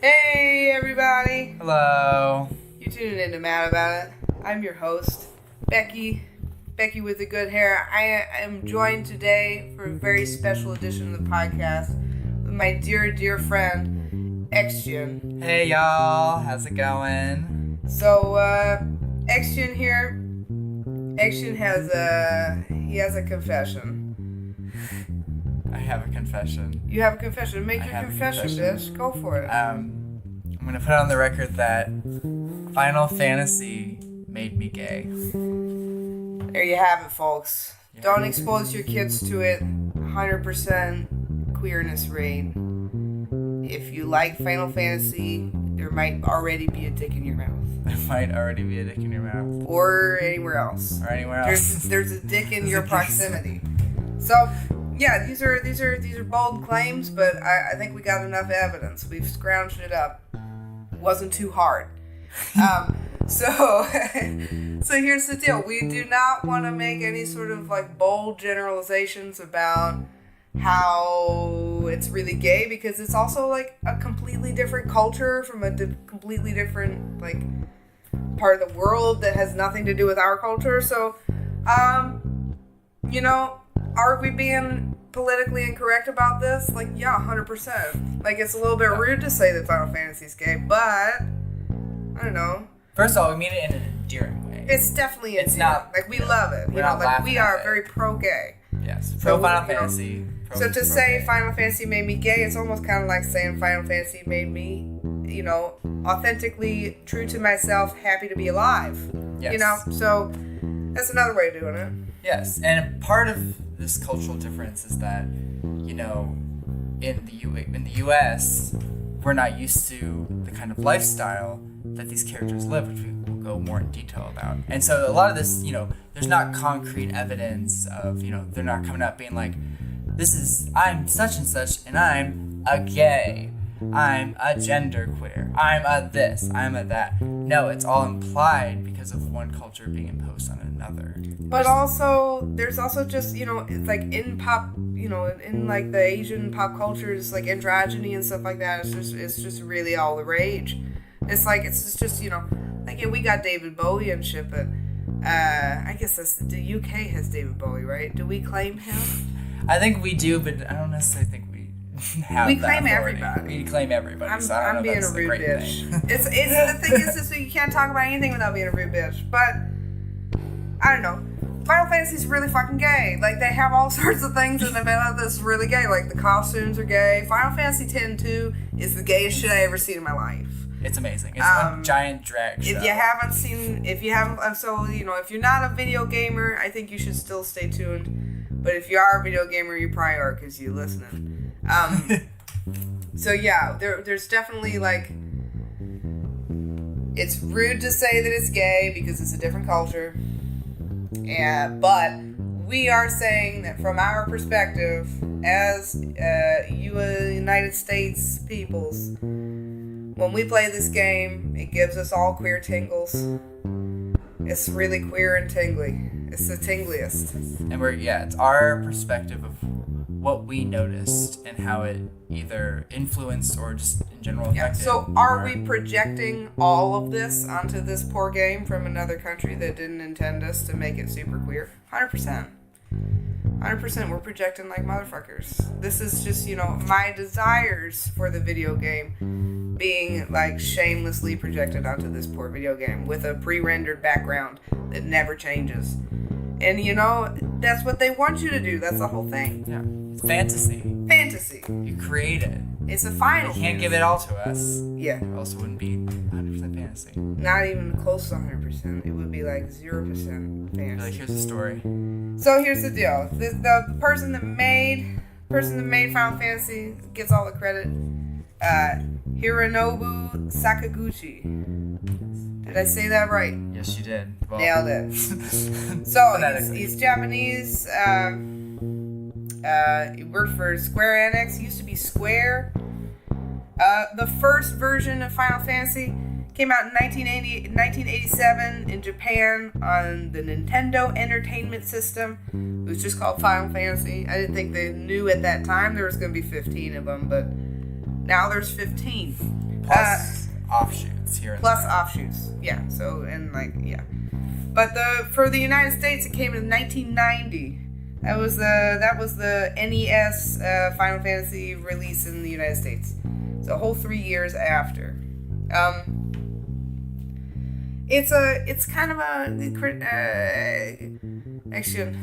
Hey everybody! Hello. You tuned in to Mad About It. I'm your host, Becky with the good hair. I am joined today for a very special edition of the podcast with my dear friend, Xtian. Hey y'all, how's it going? So, Xtian here. Xtian has a confession. I have a confession. You have a confession. Make your confession, bitch. Go for it. I'm gonna put on the record that Final Fantasy made me gay. There you have it, folks. Yeah. Don't expose your kids to it. 100% queerness rate. If you like Final Fantasy, there might already be a dick in your mouth. There might already be a dick in your mouth. Or anywhere else. Or anywhere else. There's a dick in your proximity. So, yeah, these are bold claims, but I think we got enough evidence. We've scrounged it up. It wasn't too hard. So here's the deal. We do not want to make any sort of like bold generalizations about how it's really gay, because it's also like a completely different culture from a completely different like part of the world that has nothing to do with our culture. So, are we being politically incorrect about this? Like, yeah, 100%. Like, it's a little bit rude to say that Final Fantasy is gay, but I don't know. First of all, we mean it in an endearing way. It's definitely endearing. It's not like, we love it. We're not laughing we at are it. very pro-gay. Yes, pro Final Fantasy. So to say Final Fantasy made me gay, it's almost kind of like saying Final Fantasy made me, authentically true to myself, happy to be alive. Yes. So that's another way of doing it. Yes, and part of this cultural difference is that, in the U.S., we're not used to the kind of lifestyle that these characters live, which we will go more in detail about. And so a lot of this, there's not concrete evidence of, they're not coming up being like, I'm such and such, and I'm a gay. I'm a genderqueer. I'm a this. I'm a that. No, it's all implied because of one culture being imposed on another. But also, there's also just, it's like in pop, in like the Asian pop cultures, like androgyny and stuff like that, it's just really all the rage. It's just, like, we got David Bowie and shit, but I guess the UK has David Bowie, right? Do we claim him? I think we do, but I don't necessarily think we have we that claim authority. everybody. We claim everybody. I'm being a rude bitch. It's the thing is you can't talk about anything without being a rude bitch. But I don't know. Final Fantasy's really fucking gay. Like, they have all sorts of things in the middle that's really gay. Like, the costumes are gay. Final Fantasy X-2 is the gayest shit I ever seen in my life. It's amazing. It's one giant drag show. If you're not a video gamer, I think you should still stay tuned. But if you are a video gamer, you probably are, because you're listening. So yeah, there's definitely like, it's rude to say that it's gay because it's a different culture. But we are saying that from our perspective as United States peoples, when we play this game, it gives us all queer tingles. It's really queer and tingly. It's the tingliest. And it's our perspective of what we noticed and how it either influenced or just in general affected. So are we projecting all of this onto this poor game from another country that didn't intend us to make it super queer? 100%. 100%, we're projecting like motherfuckers. This is just, my desires for the video game being like shamelessly projected onto this poor video game with a pre-rendered background that never changes. And that's what they want you to do. That's the whole thing. Yeah. It's fantasy. Fantasy. You create it. It's a final You can't give it all to us. Yeah. Or else it wouldn't be 100% fantasy. Not even close to 100%. It would be like 0% fantasy. Like, here's the story. So here's the deal. The person that made Final Fantasy gets all the credit. Hironobu Sakaguchi. Did I say that right? Yes, you did. Well, Nailed it. So he's Japanese. He worked for Square Enix. He used to be Square. The first version of Final Fantasy came out in 1987 in Japan on the Nintendo Entertainment System. It was just called Final Fantasy. I didn't think they knew at that time there was going to be 15 of them, but now there's 15. Plus offshoots here. Plus offshoots. Yeah. So, and like, yeah. But for the United States, it came in 1990. That was the NES Final Fantasy release in the United States. So a whole 3 years after. It's kind of a actually.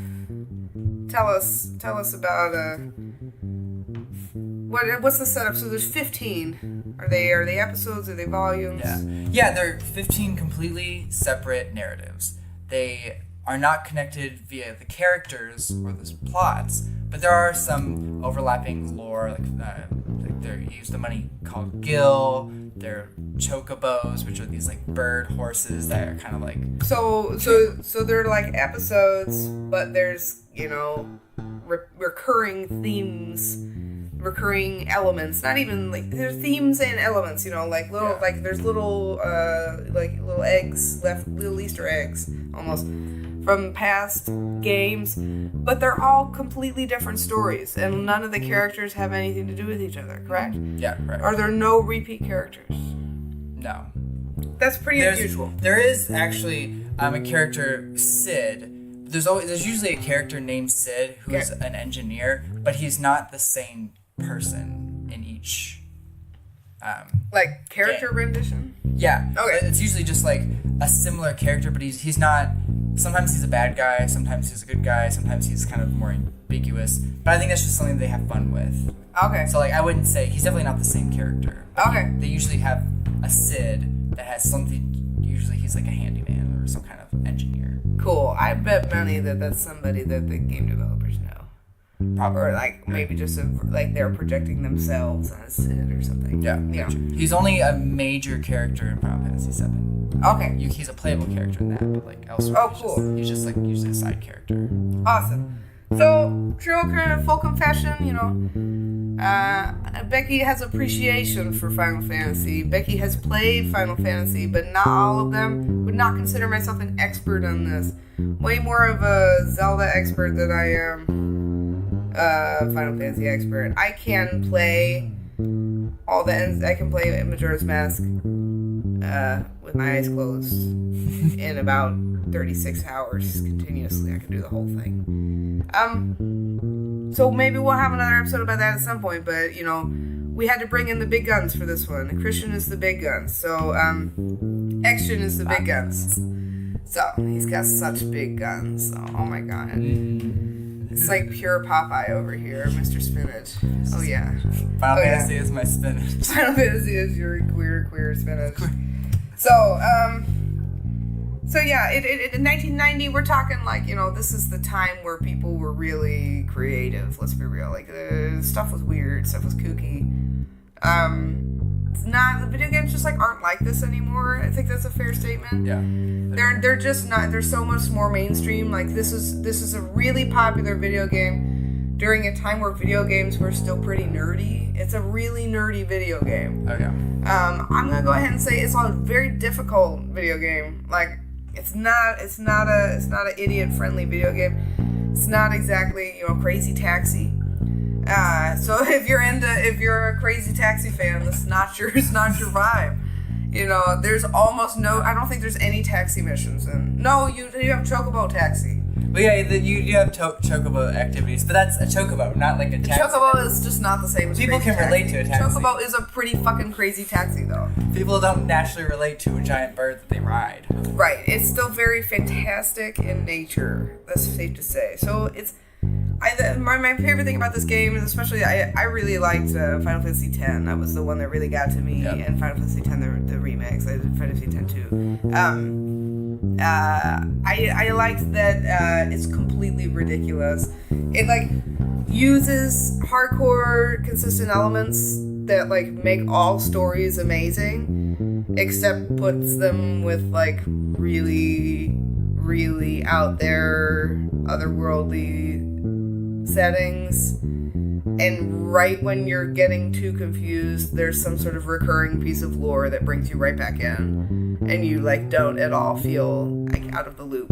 Tell us about what's the setup? So there's 15. Are they episodes? Are they volumes? Yeah. They're 15 completely separate narratives. They are not connected via the characters or the plots, but there are some overlapping lore. Like they use the money called Gil. They're chocobos, which are these like bird horses that are kind of like. So they're like episodes, but there's recurring themes, recurring elements. Not even like there's themes and elements. Like little like there's little little eggs left, little Easter eggs almost from past games, but they're all completely different stories, and none of the characters have anything to do with each other, correct? Yeah, right. Are there no repeat characters? No. That's pretty unusual. There is actually a character, Sid. There's usually a character named Sid who's an engineer, but he's not the same person in each like character game. rendition? Yeah. Okay. It's usually just like a similar character, but he's not. Sometimes he's a bad guy, sometimes he's a good guy, sometimes he's kind of more ambiguous. But I think that's just something they have fun with. Okay. So like I wouldn't say he's definitely not the same character. Okay. They usually have a Sid that has something. Usually he's like a handyman or some kind of engineer. Cool. I bet money that's somebody that the game developers know. Probably. Or like maybe just like they're projecting themselves as Sid or something. Yeah. He's only a major character in Final Fantasy VII. Okay. He's a playable character in that, but like elsewhere. Oh, cool. He's just like usually a side character. Awesome. So, full confession, Becky has appreciation for Final Fantasy. Becky has played Final Fantasy, but not all of them. Would not consider myself an expert on this. Way more of a Zelda expert than I am Final Fantasy expert. I can play all the ends. I can play Majora's Mask with my eyes closed in about 36 hours continuously. I can do the whole thing. So maybe we'll have another episode about that at some point, but we had to bring in the big guns for this one. Christian is the big guns. So Xtian is the big guns. So he's got such big guns. So, oh my god. It's like pure Popeye over here, Mr. Spinach. Oh yeah. Final Fantasy is my spinach. Final Fantasy is your queer spinach. So yeah, in 1990, we're talking like, this is the time where people were really creative. Let's be real. Like, stuff was weird. Stuff was kooky. It's not, the video games just like aren't like this anymore. I think that's a fair statement. Yeah. They're just not, they're so much more mainstream. Like, this is a really popular video game during a time where video games were still pretty nerdy. It's a really nerdy video game. Okay. I'm gonna go ahead and say it's a very difficult video game. Like, it's not an idiot friendly video game. It's not exactly Crazy Taxi. So if you're a Crazy Taxi fan, this is not your vibe. There's almost no. I don't think there's any taxi missions. No, you have Chocobo Taxi. But yeah, you have chocobo activities, but that's a chocobo, not like a taxi. Chocobo is just not the same as people can relate to a taxi. Chocobo is a pretty fucking crazy taxi, though. People don't naturally relate to a giant bird that they ride. Right. It's still very fantastic in nature. That's safe to say. So it's. My favorite thing about this game is especially I really liked Final Fantasy X. That was the one that really got to me, and Final Fantasy X the remakes. I did Final Fantasy X too. I liked that it's completely ridiculous. It like uses hardcore consistent elements that like make all stories amazing, except puts them with like really, really out there, otherworldly settings, and right when you're getting too confused, there's some sort of recurring piece of lore that brings you right back in, and you like don't at all feel like out of the loop.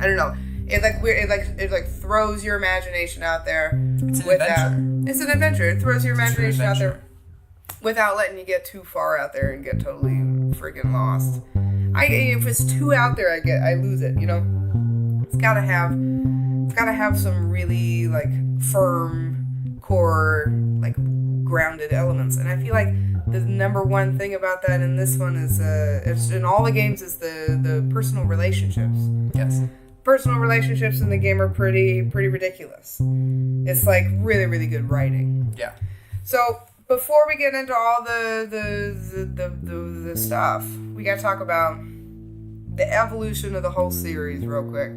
I don't know. It throws your imagination out there. It's an adventure. It's an adventure. It throws your imagination out there without letting you get too far out there and get totally friggin' lost. If it's too out there, I lose it. You know, it's gotta have some really like firm core, like grounded elements. And I feel like the number one thing about that in this one is it's in all the games is the personal relationships. Yes. Personal relationships in the game are pretty ridiculous. It's like really, really good writing. Yeah. So before we get into all the stuff, we gotta talk about the evolution of the whole series real quick.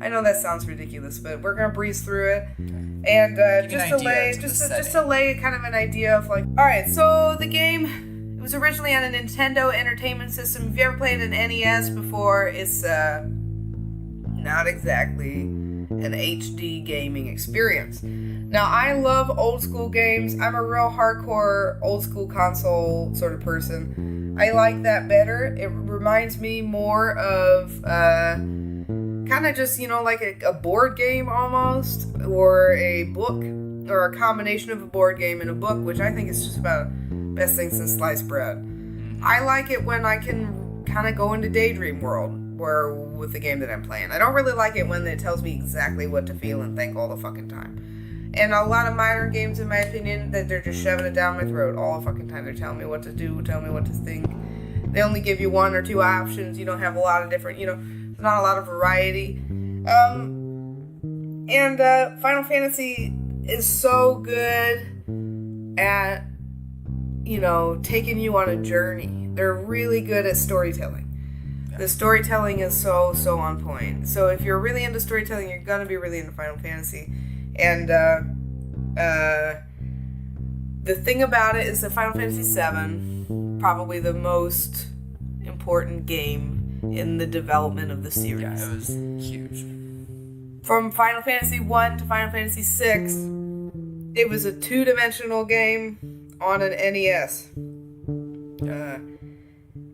I know that sounds ridiculous, but we're gonna breeze through it, and just to lay kind of an idea of like, all right. So the game, it was originally on a Nintendo Entertainment System. If you ever played an NES before, it's not exactly an HD gaming experience. Now, I love old school games. I'm a real hardcore old school console sort of person. I like that better. It reminds me more of kind of just, you know, like a board game almost, or a book, or a combination of a board game and a book, which I think is just about best thing since sliced bread. I like it when I can kind of go into daydream world with the game that I'm playing. I don't really like it when it tells me exactly what to feel and think all the fucking time. And a lot of modern games, in my opinion, that they're just shoving it down my throat all the fucking time. They're telling me what to do, telling me what to think. They only give you one or two options. You don't have a lot of different, you know, there's not a lot of variety. And Final Fantasy is so good at, you know, taking you on a journey. They're really good at storytelling. The storytelling is so on point. So if you're really into storytelling, you're gonna be really into Final Fantasy. And the thing about it is that Final Fantasy VII, probably the most important game in the development of the series. Yeah, it was huge. From Final Fantasy 1 to Final Fantasy 6, it was a two-dimensional game on an NES.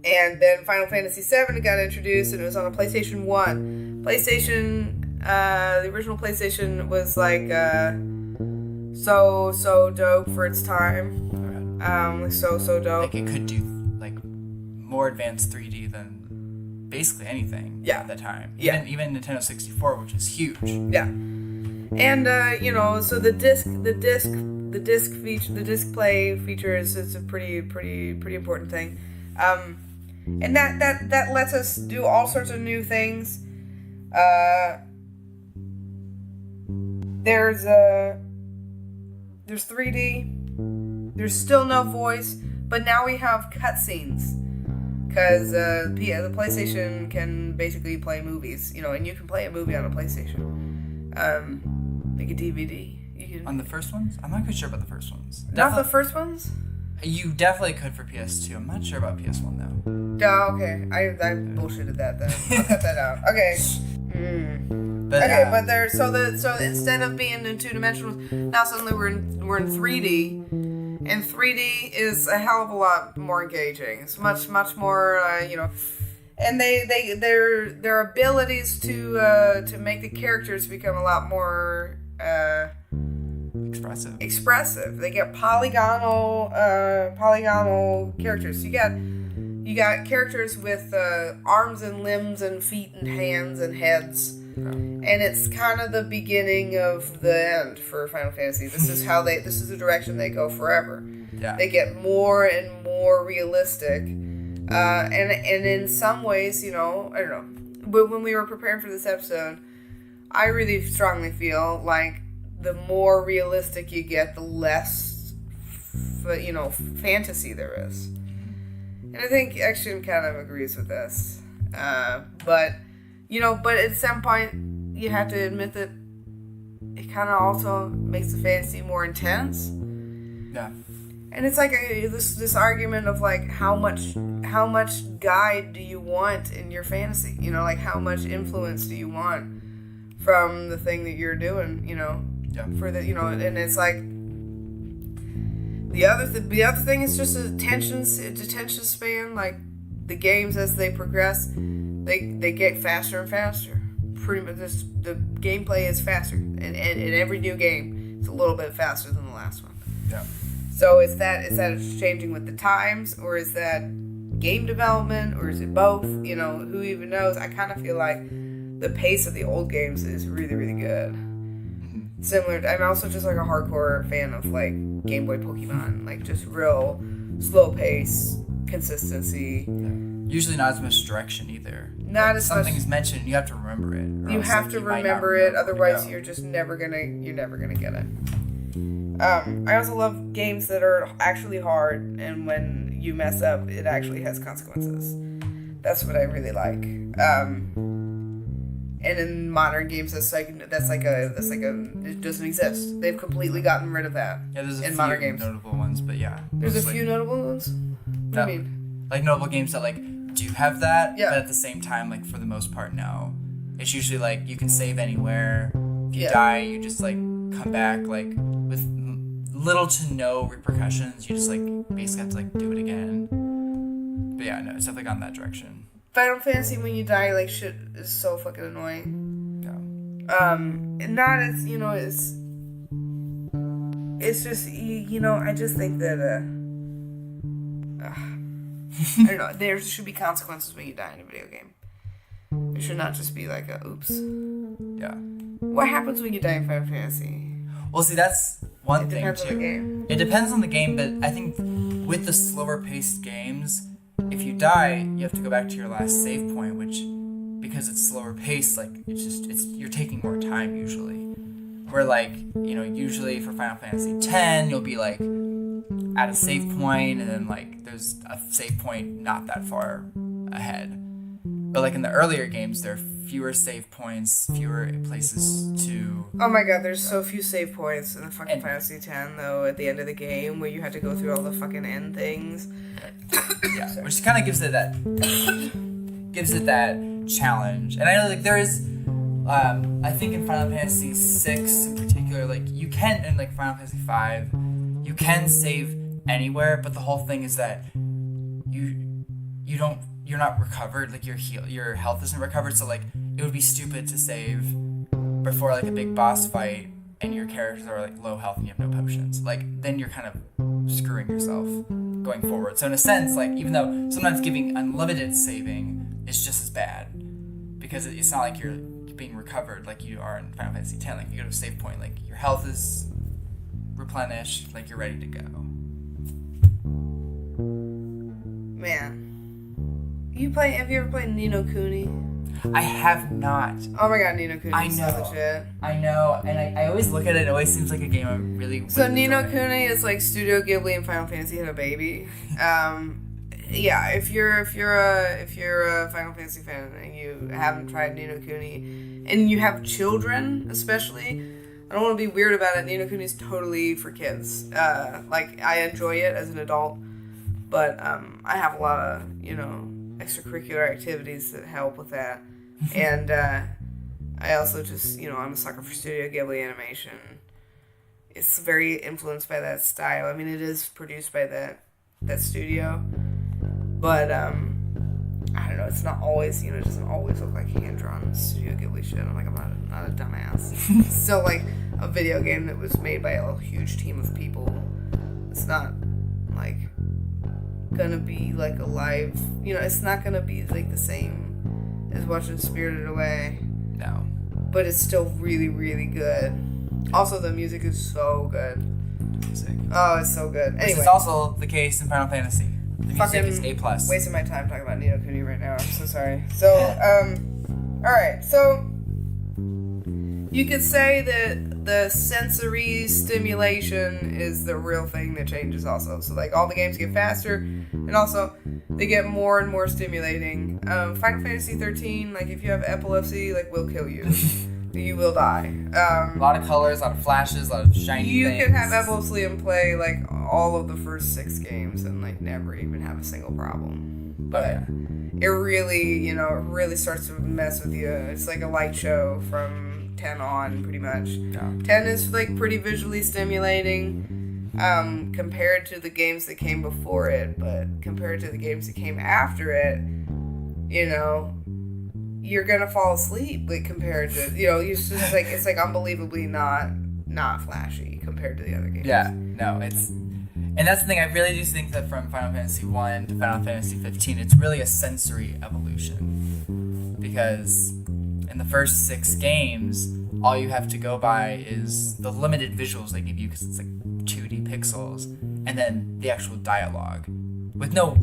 And then Final Fantasy VII got introduced, and it was on a PlayStation 1. The original PlayStation was like so dope for its time. So dope. Like it could do like more advanced 3D than basically anything at the time. Even Nintendo 64, which is huge. Yeah. And you know, so the disc play feature is a pretty important thing. And that lets us do all sorts of new things. There's 3D. There's still no voice, but now we have cutscenes. Because the PlayStation can basically play movies, you know, and you can play a movie on a PlayStation. Like a DVD. You can... On the first ones? I'm not quite sure about the first ones. Not the first ones? You definitely could for PS2. I'm not sure about PS1 though. Oh, okay. I bullshitted that then. I'll cut that out. Okay. But, but so instead of being in two dimensionals, now suddenly we're in 3D, and 3D is a hell of a lot more engaging. It's much more you know, and their abilities to make the characters become a lot more expressive. They get polygonal characters. You got characters with arms and limbs and feet and hands and heads. And it's kind of the beginning of the end for Final Fantasy. This is the direction they go forever. Yeah. They get more and more realistic. And in some ways, you know, I don't know. But when we were preparing for this episode, I really strongly feel like the more realistic you get, the less, you know, fantasy there is. And I think Xtian kind of agrees with this. But at some point, you have to admit that it kind of also makes the fantasy more intense. Yeah. And it's like this argument of like how much guide do you want in your fantasy? You know, like how much influence do you want from the thing that you're doing? You know, for the, you know, and it's like the other thing is just attention span. Like the games as they progress, they get faster and faster. Pretty much, the gameplay is faster, and every new game is a little bit faster than the last one. Yeah. So is that it's changing with the times, or is that game development, or is it both? You know, who even knows? I kind of feel like the pace of the old games is really, really good. Similar to, I'm also just like a hardcore fan of like Game Boy Pokemon, like just real slow pace, consistency. Usually not as much direction either. Not as much. Something's mentioned, you have to remember it. You have to remember it, otherwise you're just never gonna get it. I also love games that are actually hard, and when you mess up, it actually has consequences. That's what I really like. And in modern games, that's like it doesn't exist. They've completely gotten rid of that. Yeah, there's a in few modern games. notable ones, but yeah. There's a few notable ones. What do you mean? Like notable games that like do have that, yeah. But at the same time, like for the most part, no. It's usually like you can save anywhere. If you die, you just like come back like with little to no repercussions. You just like basically have to like do it again. But yeah, no, it's definitely gone that direction. Final Fantasy, when you die, like shit is so fucking annoying. Yeah. Not as it's just I just think that I don't know. There should be consequences when you die in a video game. It should not just be like a oops. Yeah. What happens when you die in Final Fantasy? Well, see, that's one thing depends too. on the game. It depends on the game, but I think with the slower paced games, if you die, you have to go back to your last save point, which because it's slower paced, like you're taking more time usually. Where like, usually for Final Fantasy X, you'll be like at a save point, and then like there's a save point not that far ahead. But like in the earlier games, there are fewer save points, fewer places to. Oh my god, there's so few save points in the fucking Fantasy X though. At the end of the game, where you had to go through all the fucking end things. Yeah, which kind of gives it that challenge. And I know like there is. I think in Final Fantasy VI in particular, like you can, and like Final Fantasy V, you can save anywhere, but the whole thing is that you're not recovered, like your health isn't recovered, so like it would be stupid to save before like a big boss fight and your characters are like low health and you have no potions. Like then you're kind of screwing yourself going forward. So in a sense, like even though sometimes giving unlimited saving is just as bad, because it's not like you're being recovered like you are in Final Fantasy X. Like you go to a save point, like your health is replenished, like you're ready to go. Man. Have you ever played Ni no Kuni? I have not. Oh my god, Ni no Kuni I is know. so legit. I know, and I always look at it, it always seems like a game I'm really So Ni no Kuni is like Studio Ghibli and Final Fantasy had a baby. Yeah, if you're a Final Fantasy fan and you haven't tried Ni no Kuni, and you have children especially, I don't want to be weird about it. Ni no Kuni is totally for kids. Like I enjoy it as an adult, but I have a lot of extracurricular activities that help with that, and I also just I'm a sucker for Studio Ghibli animation. It's very influenced by that style. I mean, it is produced by that studio. But, I don't know, it's not always, it doesn't always look like hand-drawn Studio Ghibli shit. I'm not a dumbass. It's still, like, a video game that was made by a huge team of people. It's not, like, gonna be, like, a live, it's not gonna be, like, the same as watching Spirited Away. No. But it's still really, really good. Also, the music is so good. Music. Oh, it's so good. Anyway. This is also the case in Final Fantasy. The music is A+. Wasting my time talking about Ni no Kuni right now. I'm so sorry. So, alright. So, you could say that the sensory stimulation is the real thing that changes also. So, like, all the games get faster, and also, they get more and more stimulating. Final Fantasy 13, like, if you have epilepsy, like, will kill you. You will die. A lot of colors, a lot of flashes, a lot of shiny things. You can have epilepsy and play, like, all of the first 6 games and, like, never even have a single problem. But it really, it really starts to mess with you. It's like a light show from 10 on, pretty much. Yeah. 10 is, like, pretty visually stimulating compared to the games that came before it. But compared to the games that came after it, you're gonna fall asleep, like, compared to, it's just, like, it's, like, unbelievably not flashy compared to the other games. Yeah, no, it's And that's the thing, I really do think that from Final Fantasy 1 to Final Fantasy 15, it's really a sensory evolution. Because in the first 6 games, all you have to go by is the limited visuals they give you, because it's like 2D pixels, and then the actual dialogue with no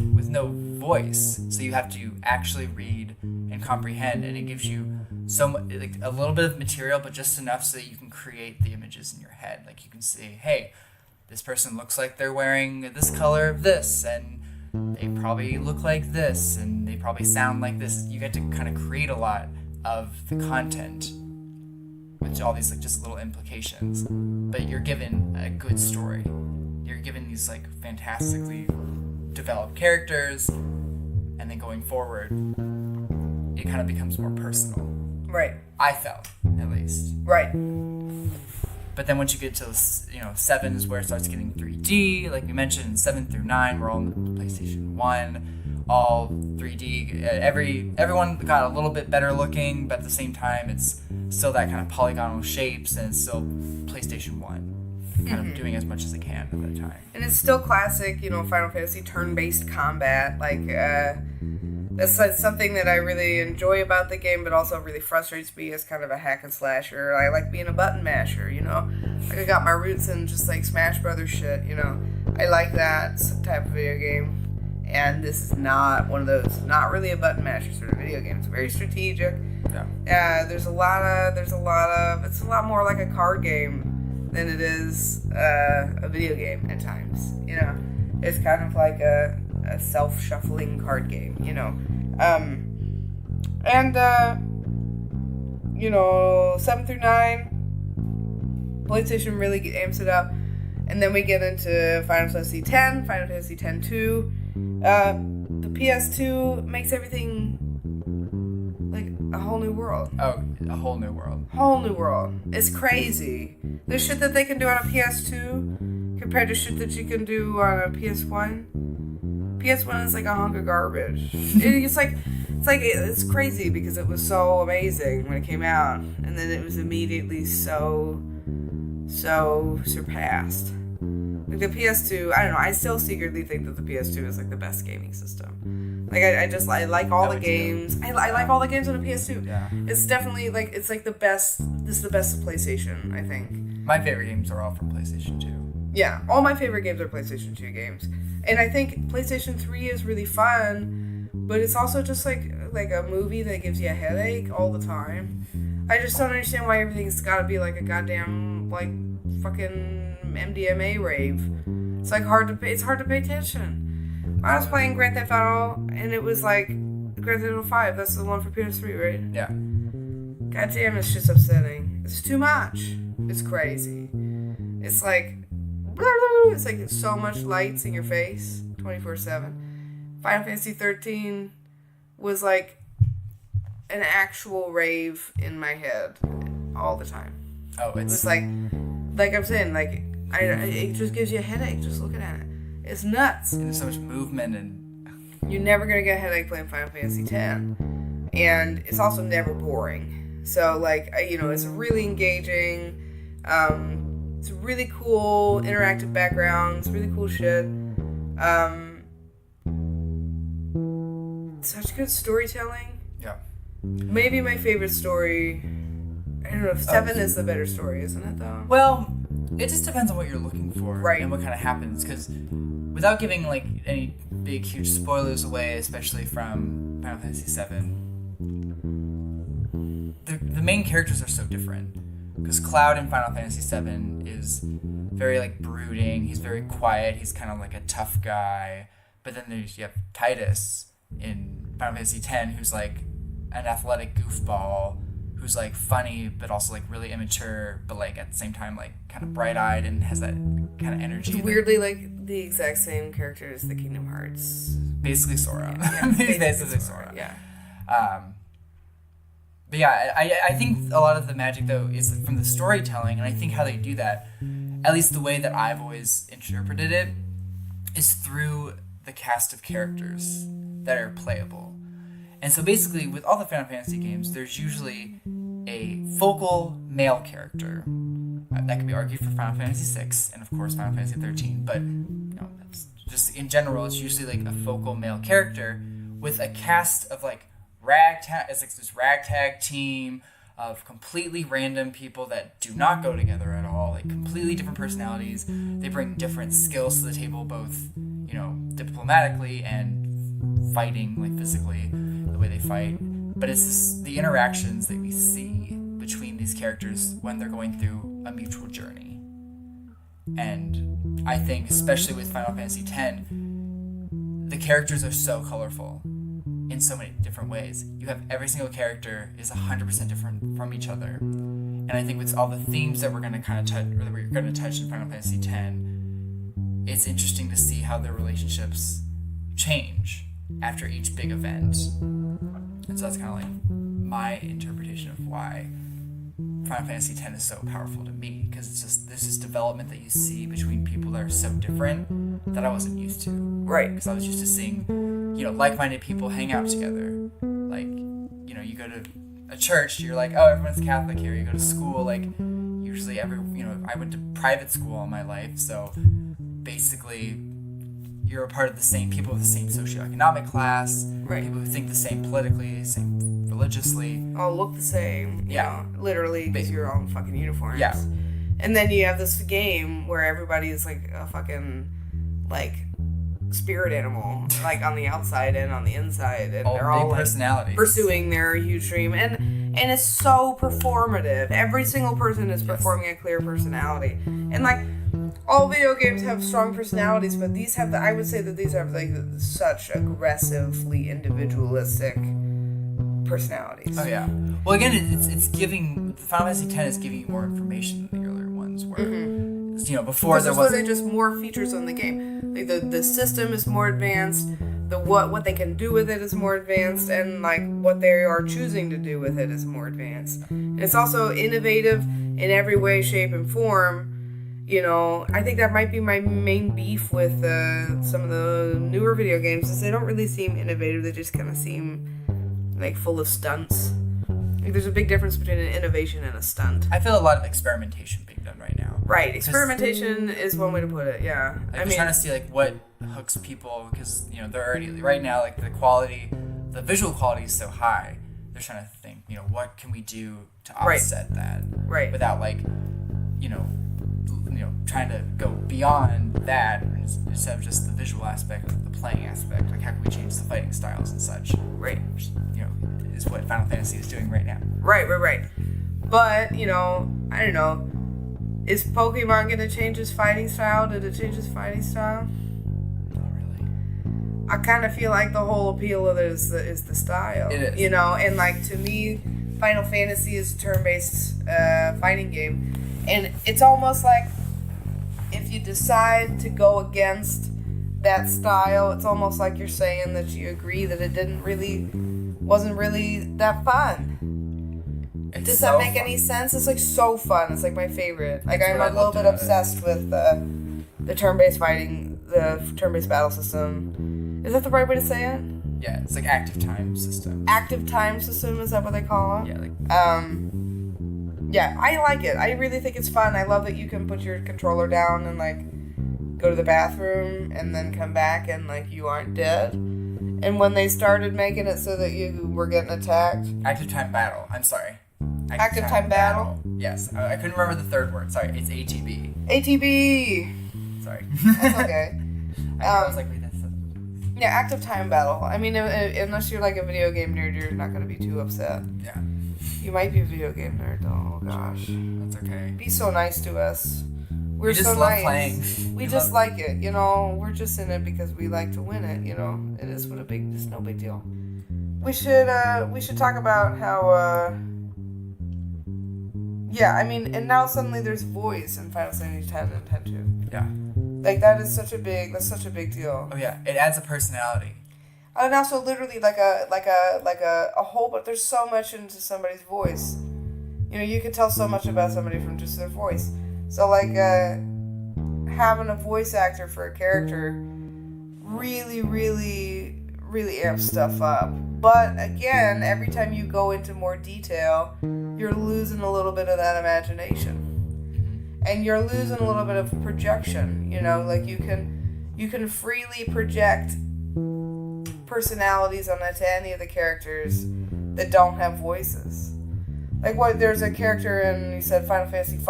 voice. So you have to actually read and comprehend, and it gives you like a little bit of material, but just enough so that you can create the images in your head. Like you can say, hey, this person looks like they're wearing this color of this, and they probably look like this, and they probably sound like this. You get to kind of create a lot of the content with all these like just little implications, but you're given a good story. You're given these like fantastically developed characters, and then going forward, it kind of becomes more personal. Right. I felt, at least. Right. But then once you get to 7 is where it starts getting 3D, like you mentioned. 7 through 9 were all on the PlayStation 1, all 3D. Everyone got a little bit better looking, but at the same time, it's still that kind of polygonal shapes, and it's still PlayStation 1. Kind of doing as much as it can at that time. And it's still classic, Final Fantasy turn-based combat. Like, that's something that I really enjoy about the game, but also really frustrates me as kind of a hack and slasher. I like being a button masher, Like, I got my roots in just, like, Smash Brothers shit, I like that type of video game. And this is not one of those, not really a button masher sort of video game. It's very strategic. Yeah. It's a lot more like a card game than it is a video game at times, It's kind of like a self-shuffling card game, 7 through 9, PlayStation really amps it up, and then we get into Final Fantasy X, Final Fantasy X-2. The PS2 makes everything like a whole new world. Oh, a whole new world. Whole new world. It's crazy. The shit that they can do on a PS2 compared to shit that you can do on a PS1. PS1 is like a hunk of garbage. It's crazy because it was so amazing when it came out, and then it was immediately so surpassed. Like the PS2, I don't know. I still secretly think that the PS2 is like the best gaming system. Like I like all the games. I like all the games on the PS2. Yeah. It's definitely like it's like the best. This is the best of PlayStation, I think. My favorite games are all from PlayStation 2. Yeah, all my favorite games are PlayStation 2 games. And I think PlayStation 3 is really fun, but it's also just like a movie that gives you a headache all the time. I just don't understand why everything's got to be like a goddamn like fucking MDMA rave. It's like it's hard to pay attention. I was playing Grand Theft Auto, and it was like Grand Theft Auto 5. That's the one for PS3, right? Yeah. Goddamn, it's just upsetting. It's too much. It's crazy. It's like so much lights in your face 24/7. Final Fantasy 13 was like an actual rave in my head all the time. Oh, it was like I'm saying, like it just gives you a headache just looking at it. It's nuts. And there's so much movement, and you're never gonna get a headache playing Final Fantasy X, and it's also never boring. So like it's really engaging. It's really cool interactive backgrounds, really cool shit. Such good storytelling. Yeah. Maybe my favorite story. I don't know if 7 is the better story, isn't it though? Well, it just depends on what you're looking for, right? And what kind of happens, because without giving like any big huge spoilers away, especially from Final Fantasy 7, the main characters are so different. Because Cloud in Final Fantasy 7 is very like brooding. He's very quiet. He's kind of like a tough guy. But then you have Titus in Final Fantasy X, who's like an athletic goofball, who's like funny but also like really immature, but like at the same time like kind of bright-eyed and has that kind of energy. It's weirdly like the exact same character as the Kingdom Hearts. Basically Sora. Yeah, basically Sora. Yeah. But yeah, I think a lot of the magic though is from the storytelling, and I think how they do that, at least the way that I've always interpreted it, is through the cast of characters that are playable. And so basically, with all the Final Fantasy games, there's usually a focal male character. That could be argued for Final Fantasy VI and of course Final Fantasy 13, but just in general, it's usually like a focal male character with a cast of like ragtag. It's like this ragtag team of completely random people that do not go together at all, like completely different personalities. They bring different skills to the table, both, you know, diplomatically and fighting, like physically, the way they fight. But it's the interactions that we see between these characters when they're going through a mutual journey. And I think, especially with Final Fantasy X, the characters are so colorful in so many different ways. You have every single character is 100% different from each other. And I think with all the themes that we're going to kind of touch, or that we're going to touch in Final Fantasy X, it's interesting to see how their relationships change after each big event. And so that's kind of like my interpretation of why Final Fantasy X is so powerful to me, because it's just there's this development that you see between people that are so different that I wasn't used to. Right. Because I was used to seeing, you know, like-minded people hang out together. Like, you know, you go to a church, you're like, oh, everyone's Catholic here. You go to school, like, usually I went to private school all my life, so basically you're a part of the same people with the same socioeconomic class, right? People who think the same politically, same religiously. All look the same, you know, literally, because you're all in fucking uniforms. Yeah. And then you have this game where everybody is like a fucking, like, spirit animal, like on the outside and on the inside, and they're all like pursuing their huge dream, and it's so performative. Every single person is performing a clear personality, and like all video games have strong personalities, but these have I would say that these have like such aggressively individualistic personalities. Oh yeah. Well, again, it's giving Final Fantasy X is giving you more information than the earlier ones were. You know, before there was just more features on the game. Like the system is more advanced. The what they can do with it is more advanced, and like what they are choosing to do with it is more advanced. And it's also innovative in every way, shape, and form. You know, I think that might be my main beef with some of the newer video games is they don't really seem innovative. They just kind of seem like full of stunts. Like there's a big difference between an innovation and a stunt. I feel a lot of experimentation being done right now. Right, experimentation is one way to put it. Yeah, I'm trying to see like what hooks people, because you know they're already right now like the visual quality is so high. They're trying to think, you know, what can we do to offset that, right? Without like, you know, trying to go beyond that instead of just the visual aspect, the playing aspect. Like how can we change the fighting styles and such? Right, which, you know, is what Final Fantasy is doing right now. Right. But you know, I don't know. Is Pokemon gonna change his fighting style? Did it change his fighting style? Not really. I kind of feel like the whole appeal of it is the style. It is. You know, and like to me, Final Fantasy is a turn-based fighting game, and it's almost like if you decide to go against that style, it's almost like you're saying that you agree that it wasn't really that fun. Does that make any sense? It's like so fun. It's like my favorite. Like I'm a little bit obsessed with the turn-based fighting, the turn-based battle system. Is that the right way to say it? Yeah, it's like active time system. Active time system, is that what they call it? Yeah, like yeah, I like it. I really think it's fun. I love that you can put your controller down and like go to the bathroom and then come back and like you aren't dead. And when they started making it so that you were getting attacked. Active time battle. I'm sorry. Active time battle? Yes. I couldn't remember the third word. Sorry. It's ATB. ATB! Sorry. That's okay. I was like, wait, that's... Yeah, active time battle. I mean, unless you're like a video game nerd, you're not going to be too upset. Yeah. You might be a video game nerd, though. Oh, gosh. That's okay. Be so nice to us. We just so love nice. playing. We just like it, you know. We're just in it because we like to win it, you know. It is it's no big deal. We should talk about how yeah, I mean, and now suddenly there's voice in Final Fantasy X and X 2. Yeah. Like that's such a big deal. Oh yeah, it adds a personality. And also literally like a whole, but there's so much into somebody's voice. You know, you can tell so much about somebody from just their voice. So like having a voice actor for a character really amps stuff up. But again, every time you go into more detail, you're losing a little bit of that imagination. And you're losing a little bit of projection, you know, like you can you can freely project personalities onto any of the characters that don't have voices. Like, what, there's a character in, you said, Final Fantasy V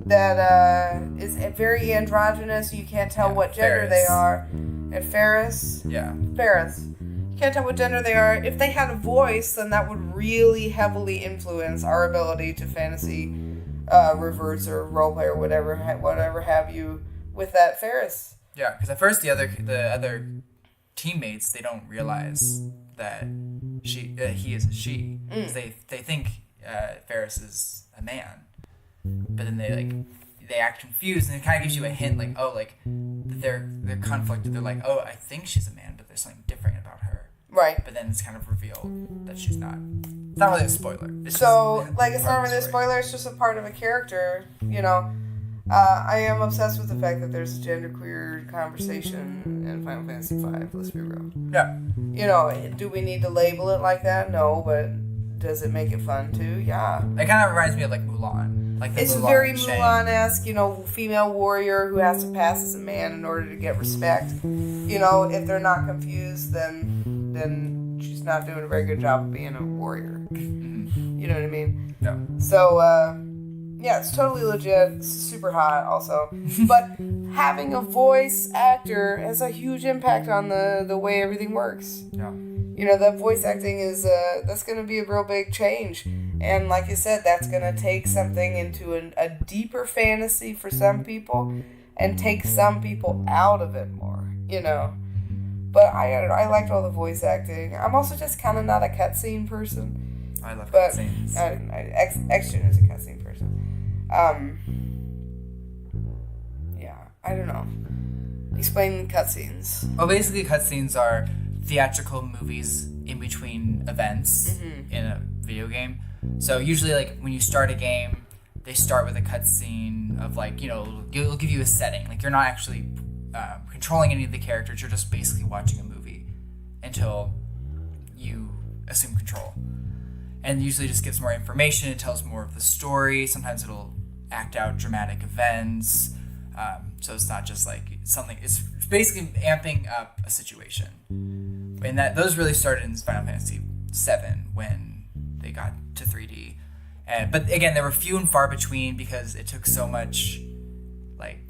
that is very androgynous. You can't tell what gender they are. And Ferris. You can't tell what gender they are. If they had a voice, then that would really heavily influence our ability to fantasy reverse or roleplay or whatever have you with that Ferris. Yeah, because at first the other teammates, they don't realize that he is a she. Because they think Ferris is a man, but then they act confused, and it kind of gives you a hint, like, oh, like they're conflicted. They're like, oh, I think she's a man, but there's something different about her. Right. But then it's kind of revealed that she's not. It's not really a spoiler. It's not really a spoiler. It's just a part of a character. You know, I am obsessed with the fact that there's a genderqueer conversation in Final Fantasy V. Let's be real. Yeah. You know, do we need to label it like that? No, but does it make it fun too? Yeah. It kind of reminds me of like Mulan. Like it's Mulan very Mulan-esque, you know, female warrior who has to pass as a man in order to get respect. You know, if they're not confused, then she's not doing a very good job of being a warrior. You know what I mean? Yeah. So, yeah, it's totally legit. It's super hot also. But having a voice actor has a huge impact on the way everything works. Yeah. You know, that voice acting is, that's going to be a real big change. And like you said, that's going to take something into a deeper fantasy for some people and take some people out of it more, you know. But I liked all the voice acting. I'm also just kind of not a cutscene person. I love cutscenes. Xtian is a cutscene person. Yeah, I don't know. Explain cutscenes. Well, basically cutscenes are theatrical movies in between events in a video game. So usually, like, when you start a game, they start with a cutscene of, like, you know, it'll give you a setting. Like, you're not actually controlling any of the characters. You're just basically watching a movie until you assume control. And usually just gives more information. It tells more of the story. Sometimes it'll act out dramatic events. So it's not just, like, something. It's basically amping up a situation. And those really started in Final Fantasy VII when they got to 3D. But again, they were few and far between because it took so much, like,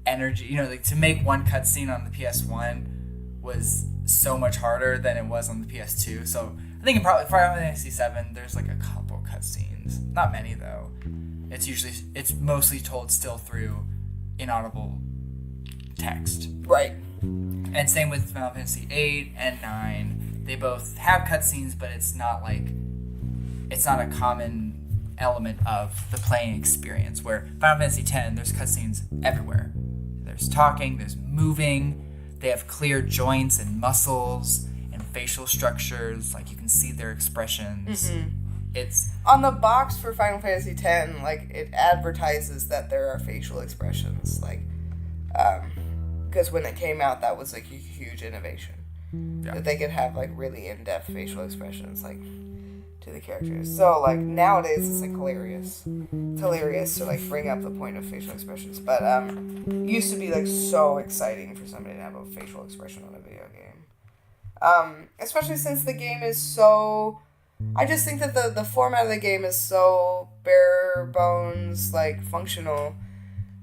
energy. You know, like, to make one cutscene on the PS1 was so much harder than it was on the PS2. So I think in Final Fantasy VII, there's like a couple cutscenes. Not many, though. It's mostly told still through inaudible text. Right. And same with Final Fantasy VIII and IX. They both have cutscenes, but it's not a common element of the playing experience. Where Final Fantasy X, there's cutscenes everywhere. There's talking, there's moving. They have clear joints and muscles and facial structures. Like, you can see their expressions. It's on the box for Final Fantasy X. Like, it advertises that there are facial expressions. Like, because when it came out, that was like a huge innovation. Yeah. That they could have, like, really in-depth facial expressions, like, to the characters. So, like, nowadays it's like hilarious. It's hilarious to, like, bring up the point of facial expressions. But it used to be, like, so exciting for somebody to have a facial expression on a video game. Especially since the game is so... I just think that the format of the game is so bare bones, like, functional,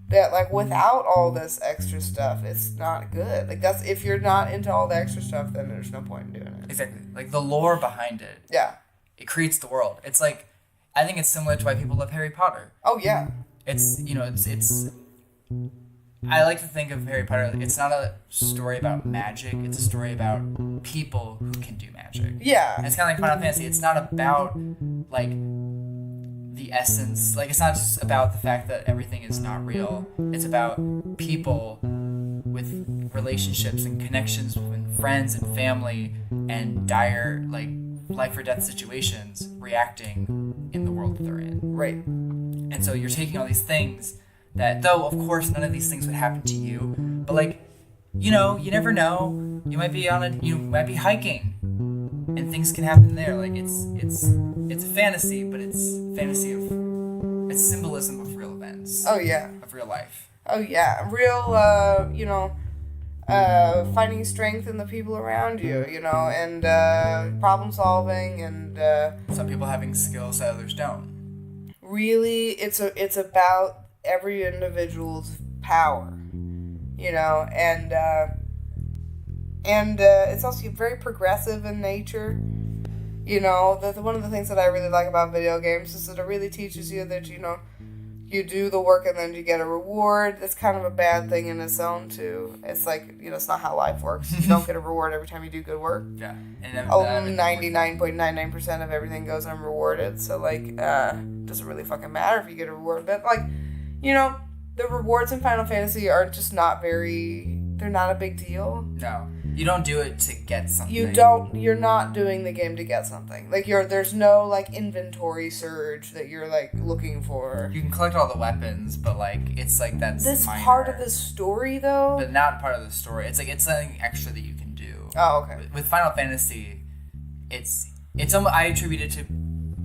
that, like, without all this extra stuff, it's not good. Like, that's, if you're not into all the extra stuff, then there's no point in doing it. Exactly. Like, the lore behind it. Yeah. It creates the world. It's like, I think it's similar to why people love Harry Potter. Oh, yeah. It's, you know, it's I like to think of Harry Potter, it's not a story about magic, it's a story about people who can do magic. Yeah. And it's kind of like Final Fantasy. It's not about, like, the essence. Like, it's not just about the fact that everything is not real. It's about people with relationships and connections with friends and family and dire, like, life or death situations reacting in the world that they're in. Right. And so you're taking all these things that, though, of course, none of these things would happen to you, but, like, you know, you never know. You might be hiking, and things can happen there. Like, it's a fantasy, but it's fantasy of, it's symbolism of real events. Oh, yeah. Of real life. Oh yeah, real finding strength in the people around you, and problem solving, and Some people having skills that others don't. really it's about every individual's power, and it's also very progressive in nature. One of the things that I really like about video games is that it really teaches you that, you do the work and then you get a reward. That's kind of a bad thing in its own, too. It's like, it's not how life works. You don't get a reward every time you do good work. Yeah. And 99.99% of everything goes unrewarded. So, it doesn't really fucking matter if you get a reward. But, the rewards in Final Fantasy are just they're not a big deal. No. You don't do it to get something. You're not doing the game to get something. There's no, inventory surge that you're, looking for. You can collect all the weapons, but, it's that's this minor. part of the story, though? But not part of the story. It's something extra that you can do. Oh, okay. With Final Fantasy, it's almost, I attribute it to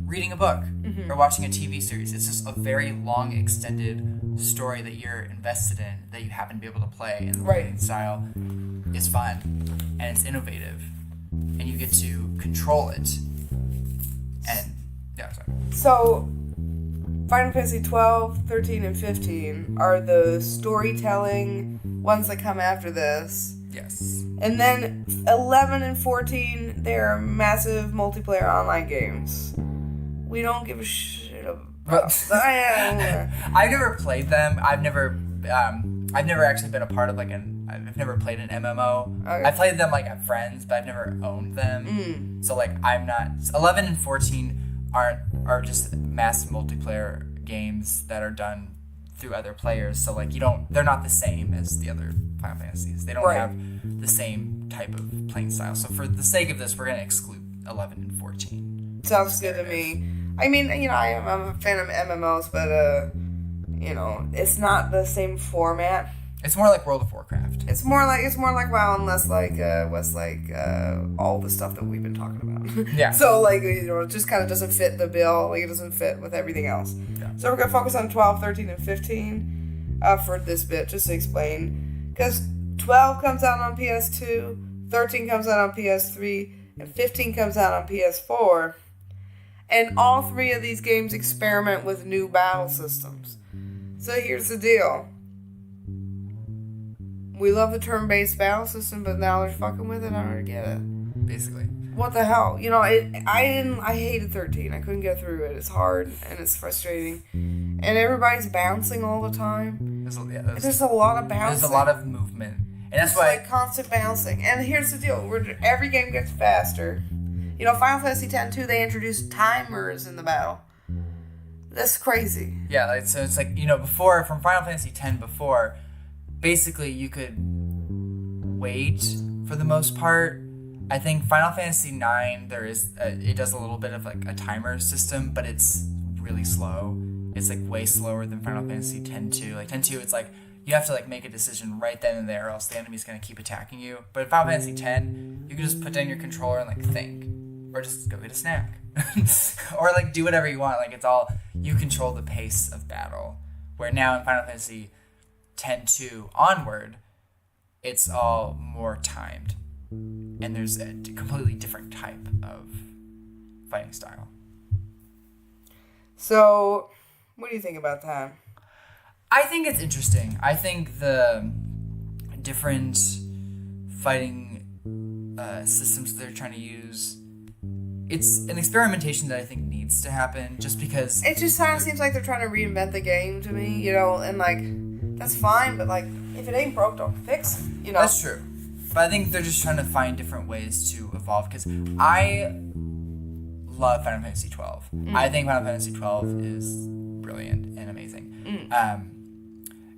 reading a book or watching a TV series. It's just a very long, extended story that you're invested in, that you happen to be able to play, and the playing style is fun, and it's innovative, and you get to control it. And, yeah, sorry. So, Final Fantasy 12, 13, and 15 are the storytelling ones that come after this. Yes. And then 11 and 14, they're massive multiplayer online games. We don't give a shit about that. I've never played them. I've never actually been a part of I've never played an MMO. Okay. I played them at friends, but I've never owned them. So I'm not. 11 and 14 are just massive multiplayer games that are done through other players. So they're not the same as the other Final Fantasies. They don't have the same type of playing style. So for the sake of this, we're gonna exclude 11 and 14. Sounds good to me. I mean, I'm a fan of MMOs, but it's not the same format. It's more like World of Warcraft. It's more like WoW, and less like all the stuff that we've been talking about. Yeah. So it just kind of doesn't fit the bill. It doesn't fit with everything else. Yeah. So we're gonna focus on 12, 13, and 15 for this bit, just to explain, because 12 comes out on PS2, 13 comes out on PS3, and 15 comes out on PS4. And all three of these games experiment with new battle systems. So here's the deal. We love the turn-based battle system, but now they're fucking with it. I don't get it. Basically. What the hell? I hated 13. I couldn't get through it. It's hard and it's frustrating. And everybody's bouncing all the time. There's a lot of bouncing. There's a lot of movement. And that's why constant bouncing. And here's the deal. Every game gets faster. Final Fantasy X-2, they introduced timers in the battle. That's crazy. Yeah, so it's before, from Final Fantasy X before, basically you could wait for the most part. I think Final Fantasy IX, it does a little bit of a timer system, but it's really slow. It's way slower than Final Fantasy X-2. X-2, it's you have to make a decision right then and there, or else the enemy's gonna keep attacking you. But in Final Fantasy X, you can just put down your controller and think. Or just go get a snack. Or do whatever you want. It's all, you control the pace of battle. Where now in Final Fantasy X-2 onward, it's all more timed. And there's a completely different type of fighting style. So, what do you think about that? I think it's interesting. I think the different fighting systems that they're trying to use, it's an experimentation that I think needs to happen, just because... It just kind of seems like they're trying to reinvent the game to me, and, that's fine, but, if it ain't broke, don't fix it, That's true. But I think they're just trying to find different ways to evolve, because I love Final Fantasy XII. I think Final Fantasy XII is brilliant and amazing.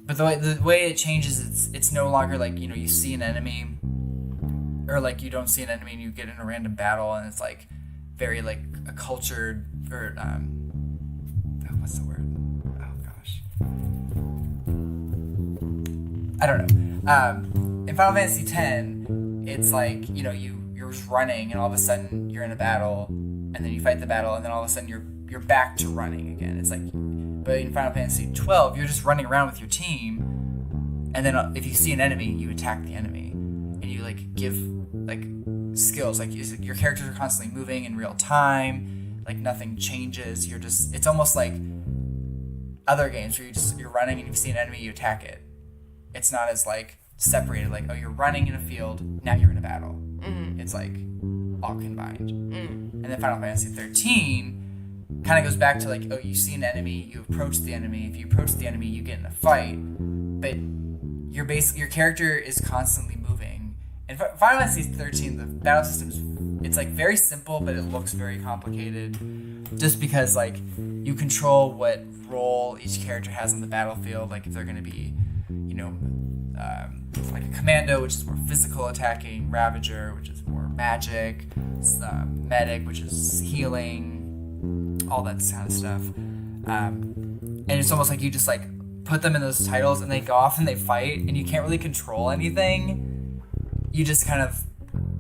But the way it changes, it's no longer, you see an enemy, or, you don't see an enemy and you get in a random battle, and it's, very a cultured, or what's the word? Oh gosh, I don't know. In Final Fantasy X, it's you're just running, and all of a sudden you're in a battle, and then you fight the battle, and then all of a sudden you're back to running again. It's but in Final Fantasy XII, you're just running around with your team, And then if you see an enemy, you attack the enemy, and you like give like skills. Like your characters are constantly moving in real time. Like nothing changes. It's almost like other games where you're running and if you see an enemy, you attack it. It's not as like separated. Like, oh, you're running in a field, now you're in a battle. Mm-hmm. It's like all combined. And then Final Fantasy 13 kind of goes back to like, oh, you see an enemy, you approach the enemy. If you approach the enemy, you get in a fight, but your character is constantly moving. In Final Fantasy 13, the battle system it's like very simple, but it looks very complicated, just because like you control what role each character has on the battlefield. Like if they're going to be, like a commando, which is more physical attacking, Ravager, which is more magic, medic, which is healing, all that kind of stuff. And it's almost like you just like put them in those titles and they go off and they fight and you can't really control anything. You just kind of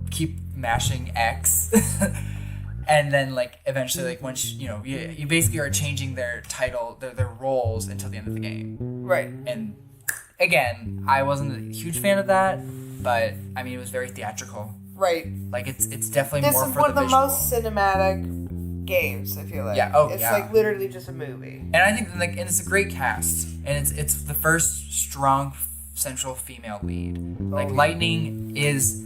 keep mashing X. And then like eventually like once you basically are changing their title, their roles until the end of the game. Right. And again, I wasn't a huge fan of that, but I mean it was very theatrical. Right. Like it's definitely more for the visual. This is one of the most cinematic games, I feel like. Yeah. Oh, it's yeah. like literally just a movie. And I think like and it's a great cast, and it's the first strong central female lead. Like Lightning is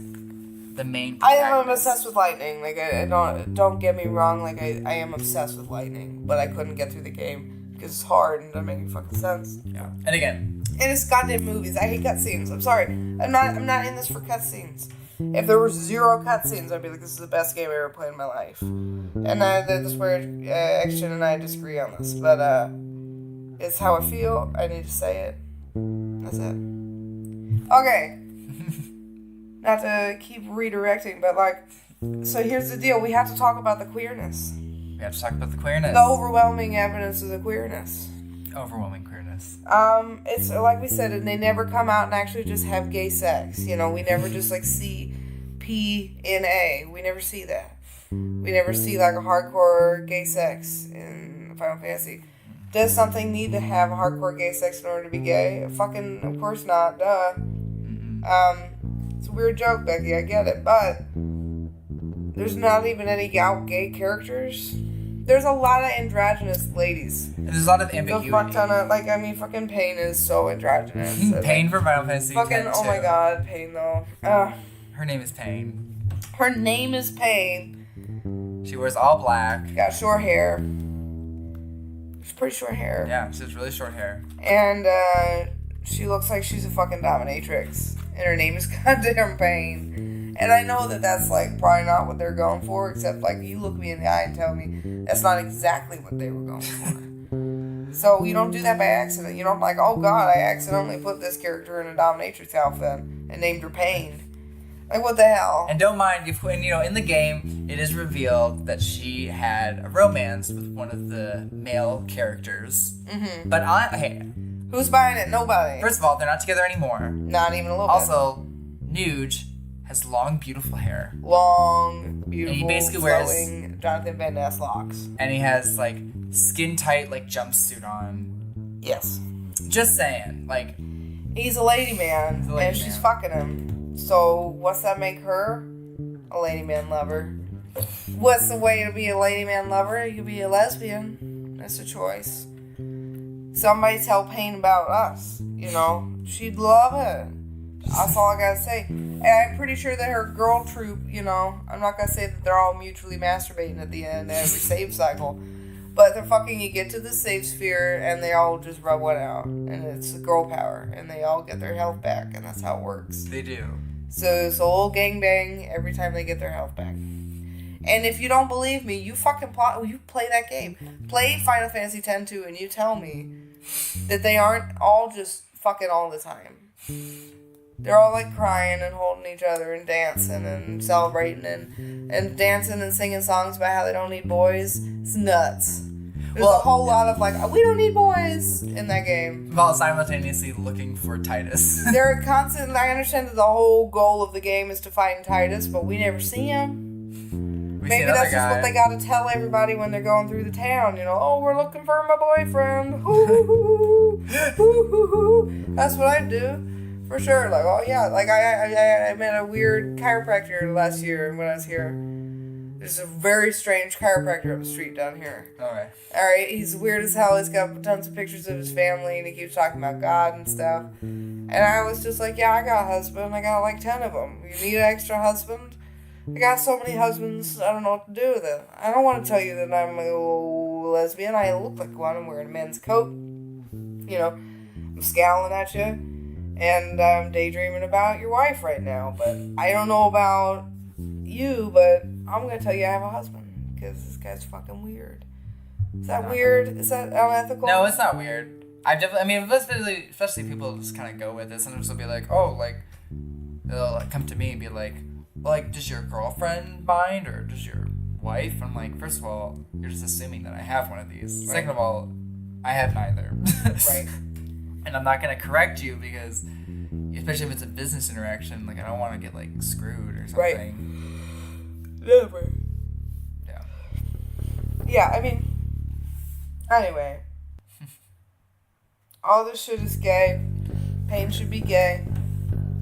the main protagonist. I am obsessed with Lightning. Like I don't get me wrong. Like I am obsessed with Lightning, but I couldn't get through the game because it's hard and it doesn't make any fucking sense. Yeah. And again, and it's goddamn movies. I hate cutscenes. I'm sorry. I'm not in this for cutscenes. If there were 0 cutscenes, I'd be like, this is the best game I ever played in my life. And that's where Xtian and I disagree on this. But it's how I feel. I need to say it. That's it. Okay. Not to keep redirecting, but like, so here's the deal. We have to talk about the queerness. We have to talk about the queerness. The overwhelming evidence of the queerness. Overwhelming queerness. It's like we said, and they never come out and actually just have gay sex. We never just like see P in A. We never see that. We never see like a hardcore gay sex in Final Fantasy. Does something need to have hardcore gay sex in order to be gay? Fucking, of course not. Duh. It's a weird joke, Becky. I get it, but there's not even any out gay characters. There's a lot of androgynous ladies. And there's a lot of ambiguity. Fucking Pain is so androgynous. Pain for Final Fantasy fucking, oh my god, Pain though. Her name is Pain. Her name is Pain. She wears all black. She got short hair. She's pretty short hair. Yeah, she has really short hair. And she looks like she's a fucking dominatrix. And her name is goddamn Pain. And I know that that's, like, probably not what they're going for, except, like, you look me in the eye and tell me that's not exactly what they were going for. So you don't do that by accident. You don't, like, oh, God, I accidentally put this character in a dominatrix outfit and named her Pain. Like, what the hell? And don't mind, in the game, it is revealed that she had a romance with one of the male characters. Mm-hmm. But, hey. Who's buying it? Nobody. First of all, they're not together anymore. Not even a little also, Nuge has long, beautiful hair. Long, beautiful, and he basically flowing wears Jonathan Van Ness locks. And he has, like, skin-tight, like, jumpsuit on. Yes. Just saying, like... He's a lady man, and she's fucking him. So, what's that make her? A lady man lover. What's the way to be a lady man lover? You could be a lesbian. That's a choice. Somebody tell Pain about us. She'd love it. That's all I gotta say. And I'm pretty sure that her girl troop, I'm not gonna say that they're all mutually masturbating at the end of every save cycle, but they're fucking, you get to the save sphere and they all just rub one out, and it's girl power, and they all get their health back, and that's how it works. They do. So it's a little gangbang every time they get their health back. And if you don't believe me, you play that game. Play Final Fantasy X too, and you tell me that they aren't all just fucking all the time. They're all like crying and holding each other and dancing and celebrating and dancing and singing songs about how they don't need boys. It's nuts. There's a whole lot of like, we don't need boys in that game. While simultaneously looking for Titus. They're constant. I understand that the whole goal of the game is to find Titus, but we never see him. Maybe that's just what they gotta tell everybody when they're going through the town. You know, oh, we're looking for my boyfriend. That's what I'd do. For sure. Like, oh, yeah. Like, I met a weird chiropractor last year when I was here. There's a very strange chiropractor up the street down here. Alright, he's weird as hell. He's got tons of pictures of his family, and he keeps talking about God and stuff. And I was just like, yeah, I got a husband. I got like 10 of them. You need an extra husband? I got so many husbands, I don't know what to do with it. I don't want to tell you that I'm a lesbian. I look like one. I'm wearing a men's coat. You know, I'm scowling at you. And I'm daydreaming about your wife right now. But I don't know about you, but I'm going to tell you I have a husband. Because this guy's fucking weird. Is that weird? Is that unethical? No, it's not weird. Especially people just kind of go with it. Sometimes they'll be like, oh, like, they'll like, come to me and be like, well, like, does your girlfriend mind or does your wife? I'm like, first of all, you're just assuming that I have one of these. Right. Second of all, I have neither. Right. And I'm not going to correct you because, especially if it's a business interaction, like, I don't want to get, like, screwed or something. Right. Never. Yeah. Yeah, I mean, anyway. All this shit is gay. Payne should be gay.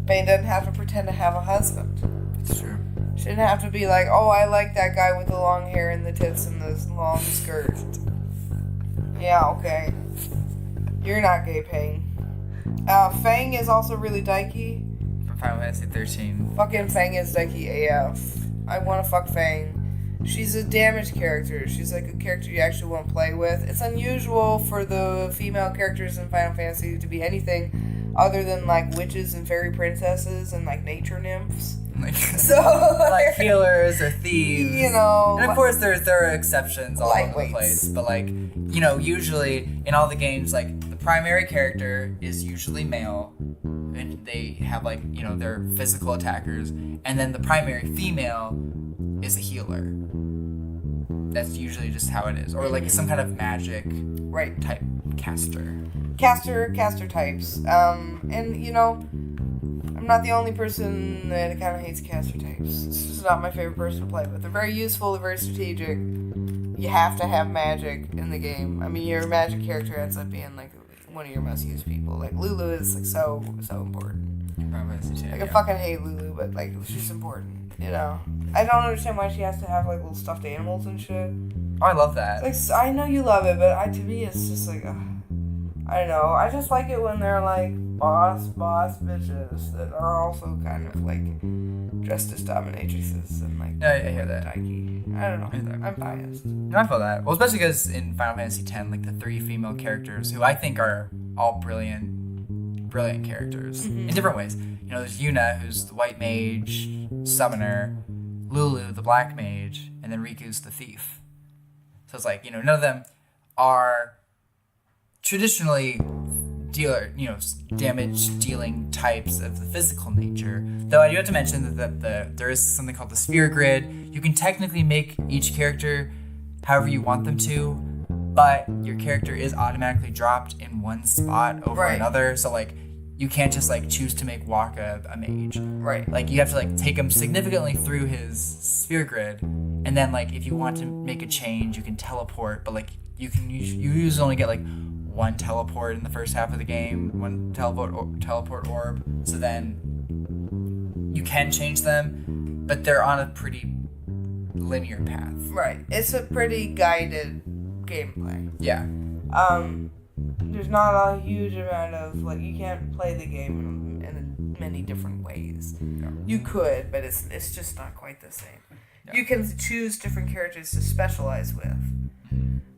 Payne doesn't have to pretend to have a husband. It's true. Shouldn't have to be like, oh, I like that guy with the long hair and the tits and the long skirt. Yeah, okay. You're not gay, Payne. Fang is also really dykey. From Final Fantasy 13. Fucking Fang is dykey AF. I want to fuck Fang. She's a damaged character. She's like a character you actually want to play with. It's unusual for the female characters in Final Fantasy to be anything other than like witches and fairy princesses and like nature nymphs. So like healers or thieves, you know. And of course there are exceptions all over the place. But like, you know, usually in all the games, like the primary character is usually male, and they have like, you know, they're physical attackers, and then the primary female is a healer. That's usually just how it is, or like some kind of magic type caster types. And you know, I'm not the only person that kind of hates caster types. This is not my favorite person to play with. They're very useful, they're very strategic. You have to have magic in the game. I mean, your magic character ends up being like one of your most used people. Like Lulu is like so important. Like I fucking hate Lulu, but like she's important. You know, I don't understand why she has to have like little stuffed animals and shit. Oh, I love that. Like I know you love it, but to me it's just like, I don't know. I just like it when they're like boss bitches that are also kind of like dressed as dominatrixes and like. Yeah, I hear that. Dykey. I don't know. I'm biased. No, I feel that. Well, especially because in Final Fantasy X, like the 3 female characters who I think are all brilliant characters in different ways. You know, there's Yuna, who's the white mage, summoner, Lulu, the black mage, and then Riku's the thief. So it's like, you know, none of them are traditionally damage dealing types of the physical nature. Though I do have to mention that there is something called the sphere grid. You can technically make each character however you want them to, but your character is automatically dropped in one spot over another. So like, you can't just like choose to make Waka a mage. Right. Like you have to like take him significantly through his sphere grid, and then like if you want to make a change, you can teleport. But like you usually only get like one teleport in the first half of the game, one teleport orb. So then you can change them, but they're on a pretty linear path. Right. It's a pretty guided gameplay. Yeah. There's not a huge amount of, like, you can't play the game in many different ways. No. You could, but it's just not quite the same. No. You can choose different characters to specialize with,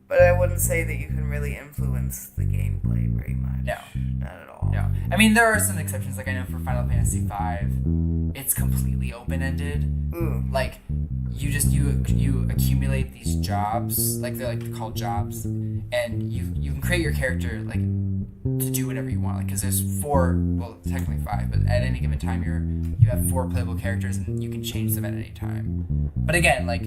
but I wouldn't say that you can really influence the gameplay very much. No. Not at all. No. I mean, there are some exceptions. Like, I know for Final Fantasy V, it's completely open-ended. Ooh. Like, you accumulate these jobs, like they're like called jobs, and you can create your character like to do whatever you want, like because there's 4, well technically 5, but at any given time you have 4 playable characters and you can change them at any time. But again, like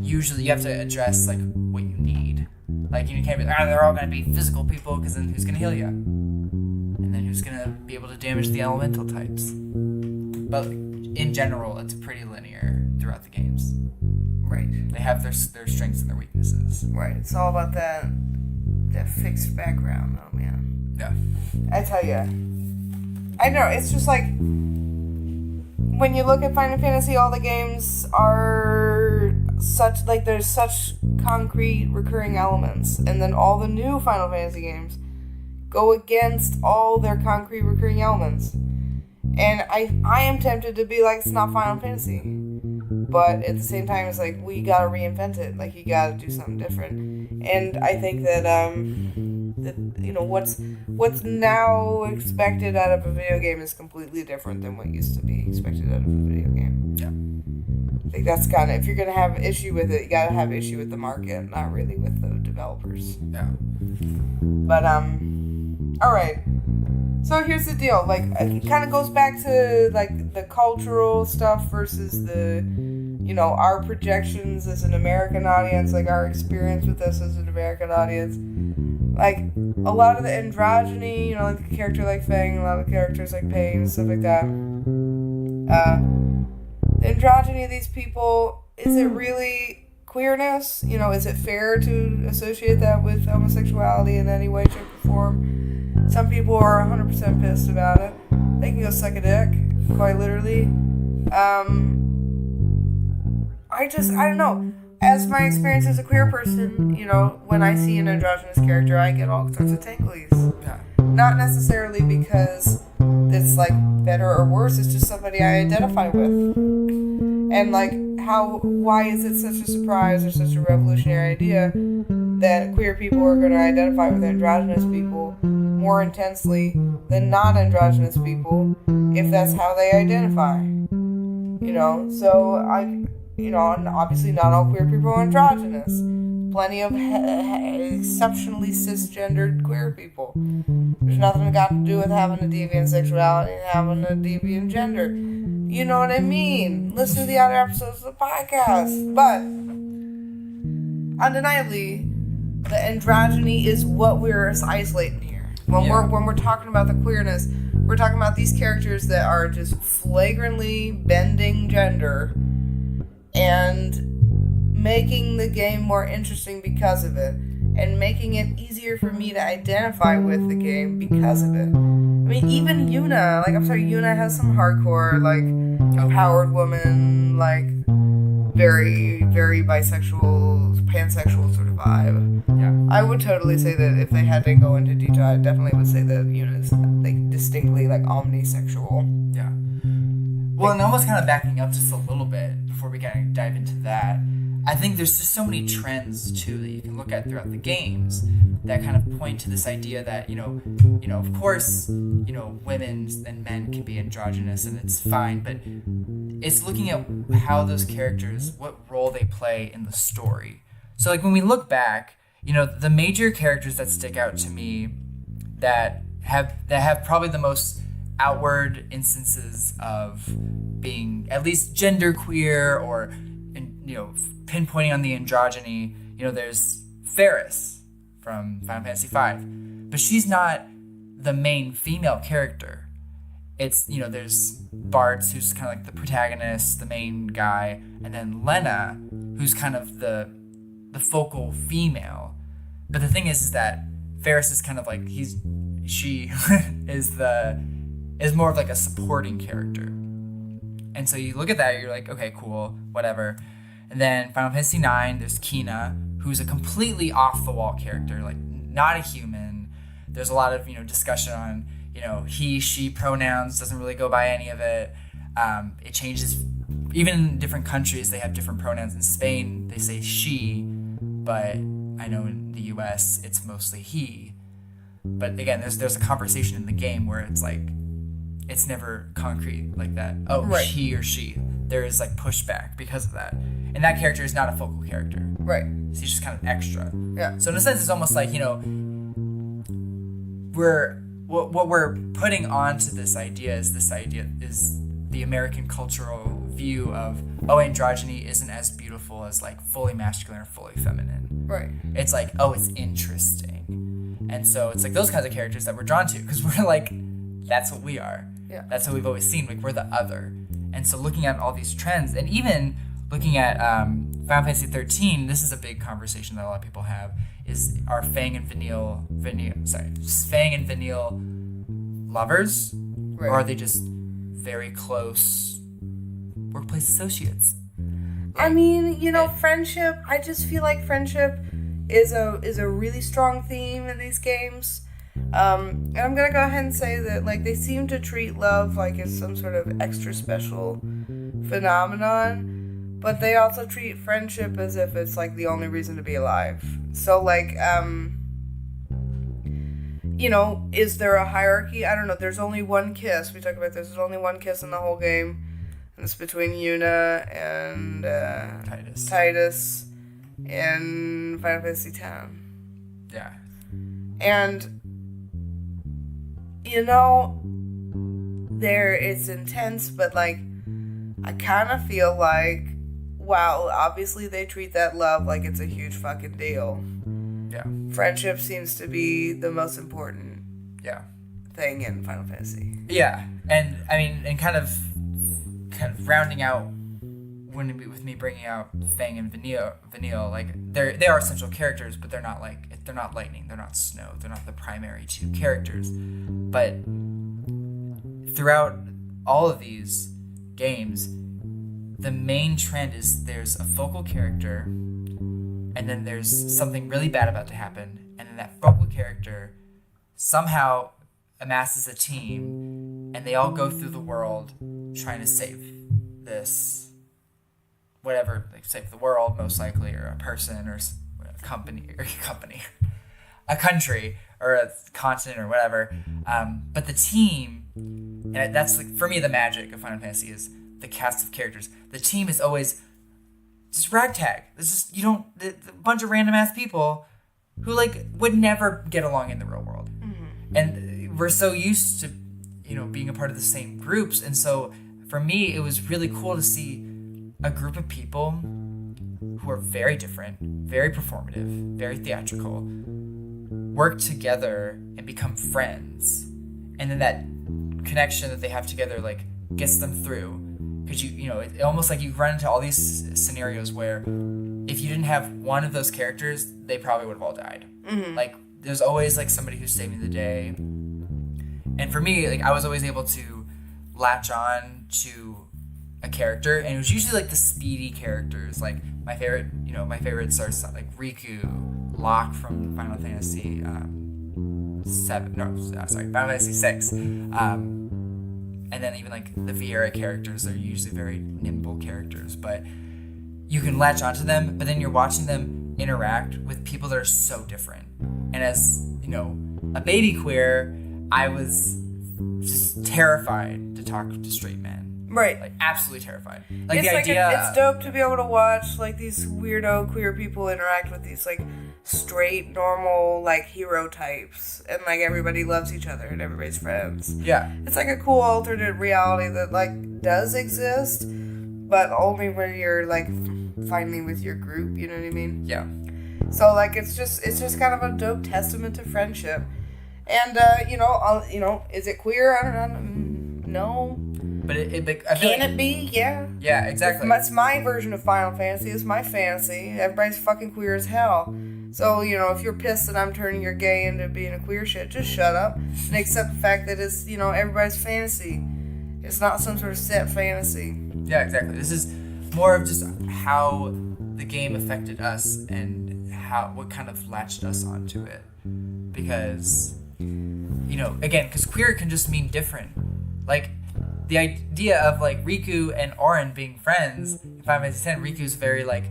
usually you have to address like what you need. Like you can't be like, they're all gonna be physical people, because then who's gonna heal you? And then who's gonna be able to damage the elemental types? But in general, it's pretty linear throughout the games. Right. They have their strengths and their weaknesses. Right. It's all about that fixed background. Oh man. Yeah. I tell you. I know. It's just like when you look at Final Fantasy, all the games are such like there's such concrete recurring elements, and then all the new Final Fantasy games go against all their concrete recurring elements. And I am tempted to be like, it's not Final Fantasy. But at the same time, it's like, we gotta reinvent it. Like, you gotta do something different. And I think that, what's now expected out of a video game is completely different than what used to be expected out of a video game. Yeah. I think that's kind of, if you're gonna have issue with it, you gotta have issue with the market, not really with the developers. Yeah. But, alright. So here's the deal, like, it kind of goes back to, like, the cultural stuff versus the, our projections as an American audience, like, our experience with this as an American audience. Like, a lot of the androgyny, like, the character like Fang, a lot of the characters like Pain, stuff like that. The androgyny of these people, is it really queerness? Is it fair to associate that with homosexuality in any way, shape, or form? Some people are 100% pissed about it. They can go suck a dick, quite literally. I don't know. As my experience as a queer person, when I see an androgynous character, I get all sorts of tinglies. Yeah. Not necessarily because it's, like, better or worse, it's just somebody I identify with. And, like, why is it such a surprise or such a revolutionary idea that queer people are going to identify with androgynous people more intensely than non-androgynous people if that's how they identify? So and obviously not all queer people are androgynous. Plenty of exceptionally cisgendered queer people. There's nothing got to do with having a deviant sexuality and having a deviant gender. You know what I mean? Listen to the other episodes of the podcast. But undeniably, the androgyny is what we're isolating here. When we're talking about the queerness, we're talking about these characters that are just flagrantly bending gender and making the game more interesting because of it, and making it easier for me to identify with the game because of it. I mean, even Yuna, Yuna has some hardcore, like, empowered woman, like, very, very bisexual, pansexual sort of vibe. Yeah. I would totally say that if they had to go into detail, I definitely would say that Yuna's, like, distinctly, like, omnisexual. Yeah. Well, and almost kind of backing up just a little bit before we kind of dive into that, I think there's just so many trends, too, that you can look at throughout the games that kind of point to this idea that, of course, women and men can be androgynous and it's fine, but it's looking at how those characters, what role they play in the story. So, like, when we look back, the major characters that stick out to me that have probably the most outward instances of being at least genderqueer or, pinpointing on the androgyny, there's Ferris from Final Fantasy V, but she's not the main female character. It's, there's Bartz, who's kind of like the protagonist, the main guy, and then Lena, who's kind of the focal female. But the thing is that Ferris is kind of like, she is more of like a supporting character. And so you look at that, you're like, okay, cool, whatever. And then Final Fantasy IX, there's Kina, who's a completely off-the-wall character, like, not a human. There's a lot of, discussion on, he, she pronouns, doesn't really go by any of it. It changes, even in different countries, they have different pronouns. In Spain, they say she, but I know in the US, it's mostly he. But again, there's a conversation in the game where it's like, it's never concrete like that. Oh, right. He or she. There is, like, pushback because of that. And that character is not a focal character. Right. So he's just kind of extra. Yeah. So in a sense, it's almost like, what we're putting onto this idea is the American cultural view of, androgyny isn't as beautiful as, like, fully masculine or fully feminine. Right. It's like, it's interesting. And so it's like those kinds of characters that we're drawn to because we're like, that's what we are. Yeah. That's what we've always seen. Like, we're the other. And so looking at all these trends, and even looking at Final Fantasy 13, this is a big conversation that a lot of people have, is are Fang and Vanille lovers? Right. Or are they just very close workplace associates? I mean, friendship, I just feel like friendship is a really strong theme in these games. And I'm gonna go ahead and say that, like, they seem to treat love like it's some sort of extra special phenomenon, but they also treat friendship as if it's, like, the only reason to be alive. So, like, is there a hierarchy? I don't know. There's only one kiss. We talked about this. There's only one kiss in the whole game. And it's between Yuna and Titus in Final Fantasy X. Yeah. And, it's intense, but, like, I kind of feel like, wow, obviously they treat that love like it's a huge fucking deal. Yeah. Friendship seems to be the most important thing in Final Fantasy. Yeah. And, I mean, and kind of rounding out with me bringing out Fang and Vanille, like they are essential characters, but they're not Lightning, they're not Snow, they're not the primary two characters. But throughout all of these games, the main trend is there's a focal character, and then there's something really bad about to happen, and then that focal character somehow amasses a team, and they all go through the world trying to save this, whatever, like save the world most likely, or a person, or a country, or a continent, or whatever. But the team, and that's, like, for me, the magic of Final Fantasy is the cast of characters. The team is always just ragtag. It's just, a bunch of random ass people who, like, would never get along in the real world. Mm-hmm. And we're so used to, being a part of the same groups. And so for me, it was really cool to see a group of people who are very different, very performative, very theatrical, work together and become friends. And then that connection that they have together, like, gets them through. Because it's almost like you run into all these scenarios where if you didn't have one of those characters, they probably would have all died. Mm-hmm. Like, there's always, like, somebody who's saving the day. And for me, like, I was always able to latch on to a character, and it was usually, like, the speedy characters. Like, my favorites are, like, Riku, Locke from Final Fantasy Final Fantasy 6. And then even, like, the Vieira characters are usually very nimble characters, but you can latch onto them, but then you're watching them interact with people that are so different. And as, a baby queer, I was just terrified to talk to straight men. Right. Like, absolutely terrified. Like, it's the idea... it's dope to be able to watch, like, these weirdo queer people interact with these, like, straight, normal, like, hero types. And, like, everybody loves each other and everybody's friends. Yeah. It's, like, a cool alternate reality that, like, does exist, but only when you're, like, finally with your group, you know what I mean? Yeah. So, like, it's just kind of a dope testament to friendship. And, is it queer? I don't know. No. But can it be? Yeah. Yeah, exactly. That's my version of Final Fantasy. It's my fantasy. Everybody's fucking queer as hell. So, if you're pissed that I'm turning your gay into being a queer shit, just shut up and accept the fact that it's, everybody's fantasy. It's not some sort of set fantasy. Yeah, exactly. This is more of just how the game affected us and what kind of latched us onto it. Because, again, because queer can just mean different. Like, the idea of, like, Riku and Auron being friends in Final Fantasy X, Riku's very, like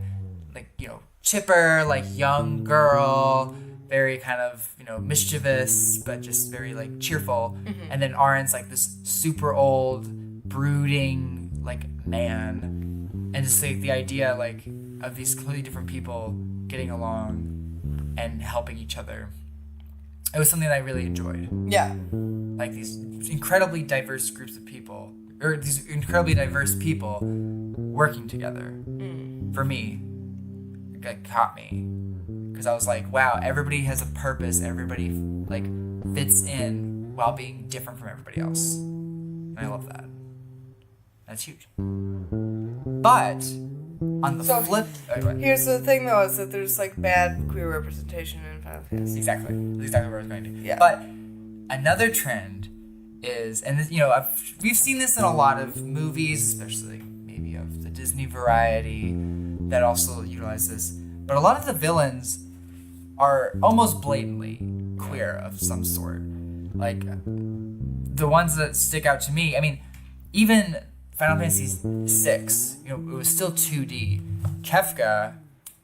chipper, like, young girl, very kind of, mischievous, but just very, like, cheerful. Mm-hmm. And then Auron's, like, this super old, brooding, like, man. And just, like, the idea, like, of these completely different people getting along and helping each other. It was something that I really enjoyed. Yeah. Like, these incredibly diverse groups of people, or these incredibly diverse people working together. Mm. For me, it caught me. Because I was like, wow, everybody has a purpose. Everybody, like, fits in while being different from everybody else. And I love that. That's huge. But on the flip... Here's the thing, though, is that there's, like, bad queer representation in Final Fantasy. Exactly. That's exactly where I was going to. Yeah. But another trend is, and this, you know, we've seen this in a lot of movies, especially maybe of the Disney variety that also utilize this. But a lot of the villains are almost blatantly queer of some sort. Like, the ones that stick out to me, I mean, even Final Fantasy VI, you know, it was still 2D. Kefka,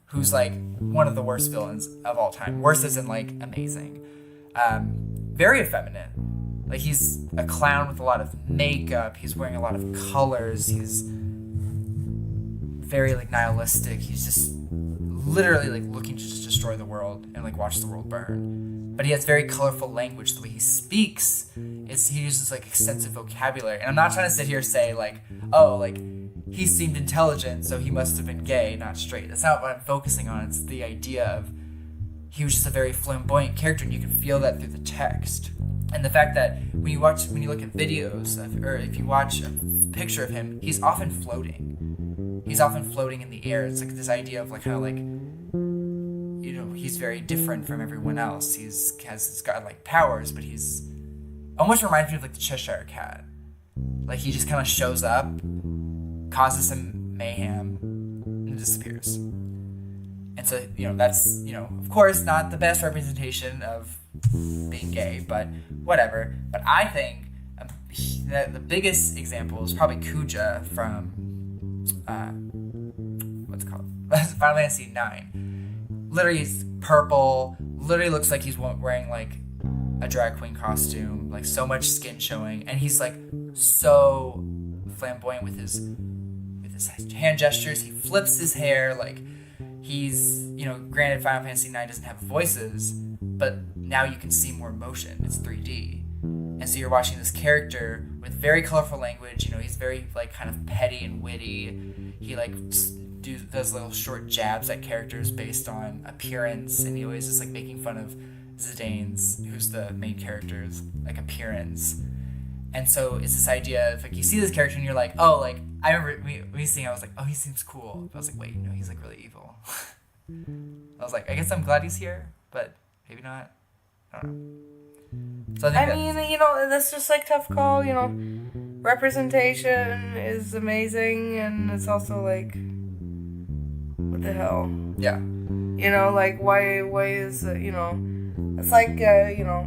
who's like one of the worst villains of all time, worse as in like amazing, very effeminate. Like, he's a clown with a lot of makeup. He's wearing a lot of colors. He's very like nihilistic. He's just literally like looking to just destroy the world and like watch the world burn. But he has very colorful language. The way he speaks, he uses like extensive vocabulary. And I'm not trying to sit here and say like, oh, like he seemed intelligent, so he must have been gay, not straight. That's not what I'm focusing on. It's the idea of he was just a very flamboyant character, and you can feel that through the text. And the fact that when you look at videos, or if you watch a picture of him, he's often floating. He's often floating in the air. It's like this idea of like kind of like, you know, he's very different from everyone else. He's got like powers, but he's almost reminds me of like the Cheshire Cat. Like, he just kind of shows up, causes some mayhem, and disappears. And so, you know, that's, you know, of course not the best representation of being gay, but whatever. But I think that the biggest example is probably Kuja from what's it called? Final Fantasy IX. Literally, he's purple. Literally looks like he's wearing like a drag queen costume. Like, so much skin showing, and he's like so flamboyant with his hand gestures. He flips his hair. Like, he's, you know, granted Final Fantasy IX doesn't have voices, but now you can see more motion. It's 3D. And so you're watching this character with very colorful language. You know, he's very, like, kind of petty and witty. He, like, does little short jabs at characters based on appearance. And he always is, like, making fun of Zidane's, who's the main character's, like, appearance. And so it's this idea of, like, you see this character and you're like, oh, like, I remember me seeing, I was like, oh, he seems cool. But I was like, wait, no, he's, like, really evil. I was like, I guess I'm glad he's here, but maybe not. I don't know. So I mean, you know, that's just like tough call, you know. Representation is amazing, and it's also like, what the hell? Yeah. You know, like, why is, you know, it's like, you know,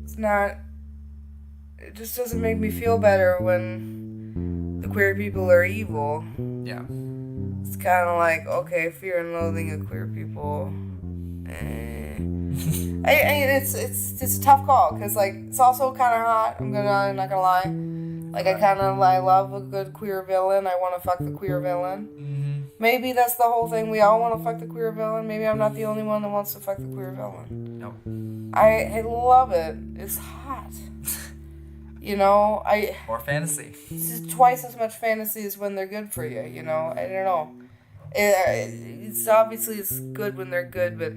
it's not, it just doesn't make me feel better when the queer people are evil. Yeah. It's kind of like, okay, fear and loathing of queer people. It's a tough call, because like, it's also kind of hot. I'm not gonna lie. Like, I love a good queer villain. I want to fuck the queer villain. Mm-hmm. Maybe that's the whole thing. We all want to fuck the queer villain. Maybe I'm not the only one that wants to fuck the queer villain. No. I love it. It's hot. You know, more fantasy. It's twice as much fantasy as when they're good for you. You know, I don't know. It's obviously it's good when they're good, but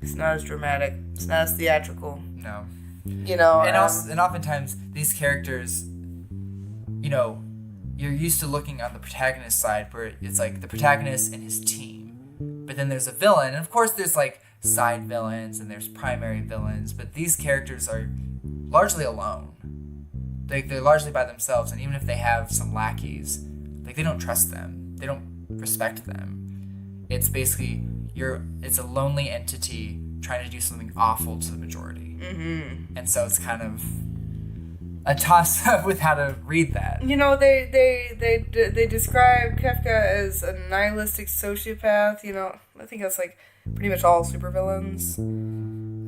it's not as dramatic. It's not as theatrical. No. You know, and oftentimes these characters, you know, you're used to looking on the protagonist side where it's like the protagonist and his team, but then there's a villain, and of course there's like side villains and there's primary villains, but these characters are largely alone. They're largely by themselves, and even if they have some lackeys, like, they don't trust them, they don't respect them. It's basically it's a lonely entity trying to do something awful to the majority. Mm-hmm. And so it's kind of a toss-up with how to read that. You know, they describe Kefka as a nihilistic sociopath. You know, I think that's like pretty much all supervillains.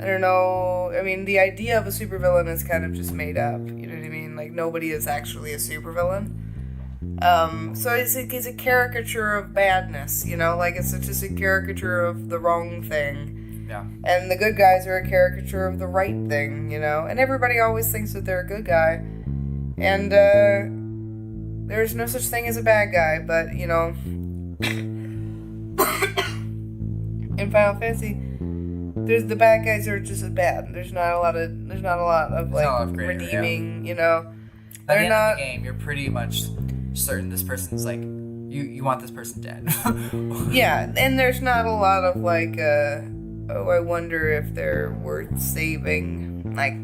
I don't know. I mean, the idea of a supervillain is kind of just made up. You know what I mean? Like, nobody is actually a supervillain. So it's a caricature of badness. You know, like, it's just a caricature of the wrong thing. Yeah. And the good guys are a caricature of the right thing, you know? And everybody always thinks that they're a good guy. And, there's no such thing as a bad guy, but, you know... in Final Fantasy, the bad guys are just as bad. There's not a lot of like, redeeming, you know? By the end of the game, you're pretty much certain this person's like, you want this person dead. Yeah, and there's not a lot of like, oh, I wonder if they're worth saving. Like,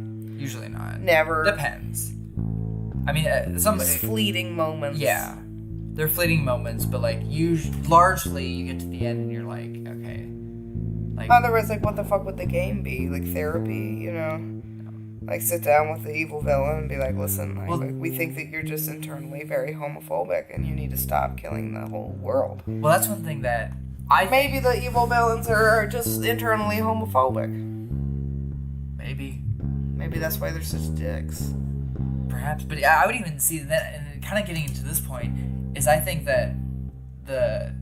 usually not. Never. Depends. I mean, some fleeting moments. Yeah, they're fleeting moments, but like largely you get to the end and you're like, okay. Like, otherwise, like, what the fuck would the game be? Like therapy, you know? Like, sit down with the evil villain and be like, listen, like, we think that you're just internally very homophobic and you need to stop killing the whole world. Well, that's one thing that Maybe the evil villains are just internally homophobic. Maybe that's why they're such dicks. Perhaps, but I would even see that, and kind of getting into this point, is I think that the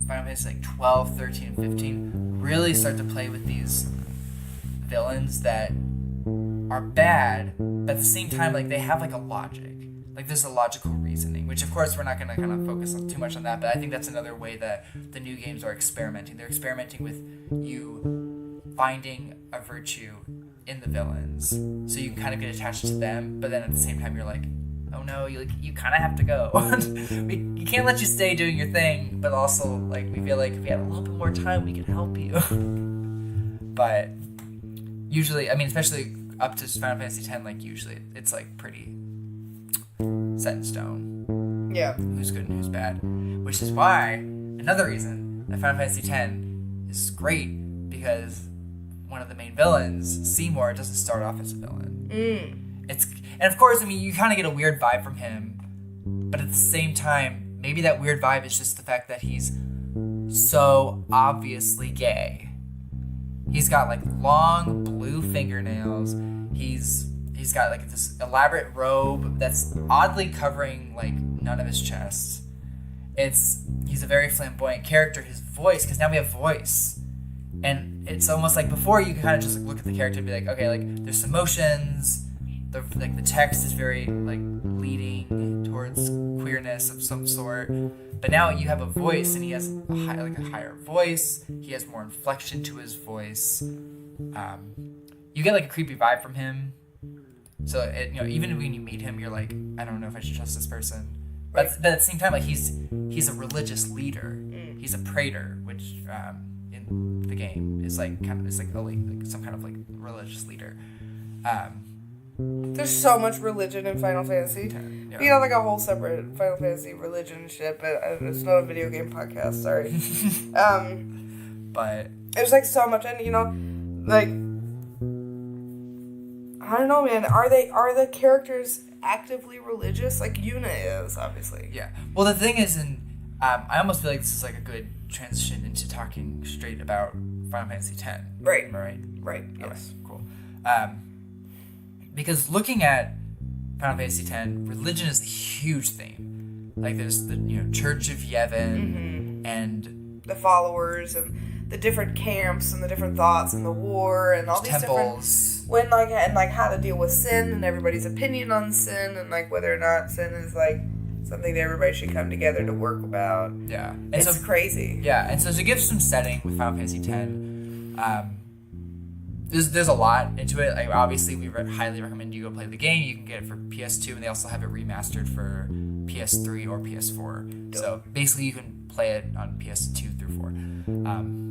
Final Fantasy like 12, 13, and 15 really start to play with these villains that are bad, but at the same time, like, they have like a logic. Like, there's a logical reasoning, which of course we're not going to kind of focus too much on that, but I think that's another way that the new games are experimenting. They're experimenting with you finding a virtue in the villains, so you can kind of get attached to them, but then at the same time you're like, oh no, you kind of have to go. You can't let you stay doing your thing, but also, like, we feel like if we had a little bit more time, we could help you. But usually, I mean, especially up to Final Fantasy X, like, usually it's like pretty set in stone. Yeah. Who's good and who's bad. Which is why, another reason that Final Fantasy X is great, because one of the main villains, Seymour, doesn't start off as a villain. And of course, I mean, you kind of get a weird vibe from him, but at the same time, maybe that weird vibe is just the fact that he's so obviously gay. He's got like long blue fingernails. He's got like this elaborate robe that's oddly covering like none of his chest. He's a very flamboyant character. His voice, because now we have voice. And it's almost like before you can kind of just like look at the character and be like, okay, like there's emotions, the text is very like leading towards queerness of some sort, but now you have a voice and he has a higher voice. He has more inflection to his voice. You get like a creepy vibe from him. So even when you meet him, you're like, I don't know if I should trust this person. But at the same time, like he's a religious leader. He's a praetor, which in the game is like some kind of like religious leader. There's so much religion in Final Fantasy. Yeah. We have like a whole separate Final Fantasy religion shit, but it's not a video game podcast. Sorry. But there's like so much, and like I don't know, man. Are the characters actively religious? Like Yuna is, obviously. Yeah. Well, the thing is, I almost feel like this is like a good transition into talking straight about Final Fantasy X. Right. Right. Yes. Okay, cool. Because looking at Final Fantasy X, religion is a huge theme. Like there's the Church of Yevon and the followers and the different camps and the different thoughts and the war and all these temples. Different and how to deal with sin and everybody's opinion on sin and like whether or not sin is like something that everybody should come together to work about. Yeah, and it's crazy. Yeah, and so to give some setting with Final Fantasy X, there's a lot into it. Like obviously, we highly recommend you go play the game. You can get it for PS2, and they also have it remastered for PS3 or PS4. Dope. So basically, you can play it on PS2 through 4.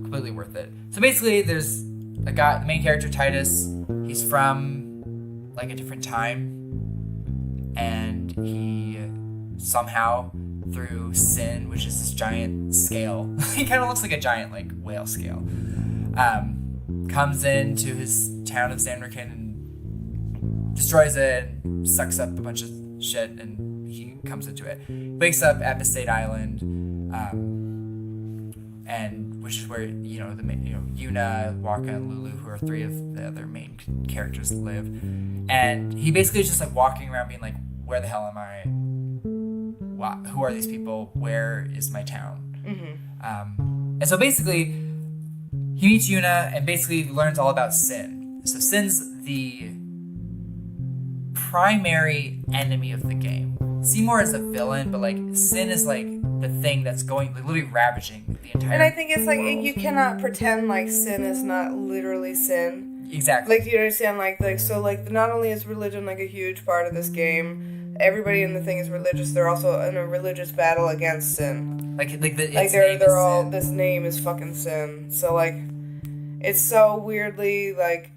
Completely worth it. So basically, there's a guy, the main character Titus. He's from like a different time, and he somehow through sin, which is this giant scale, he kind of looks like a giant like whale scale. Comes into his town of Zanarkand and destroys it and sucks up a bunch of shit, and he comes into it. Wakes up at Besaid Island, and which is where Yuna, Waka, and Lulu, who are three of the other main characters, live. And he basically is just like walking around being like, where the hell am I? Who are these people? Where is my town? Mm-hmm. And so basically, he meets Yuna and basically learns all about sin. So sin's the primary enemy of the game. Seymour is a villain, but like sin is like the thing that's going, like, literally ravaging the entire. And I think it's like you cannot pretend like sin is not literally sin. Exactly. Like, you understand, like so like not only is religion like a huge part of this game, everybody in the thing is religious. They're also in a religious battle against sin. They're all sin. This name is fucking sin. So like, it's so weirdly like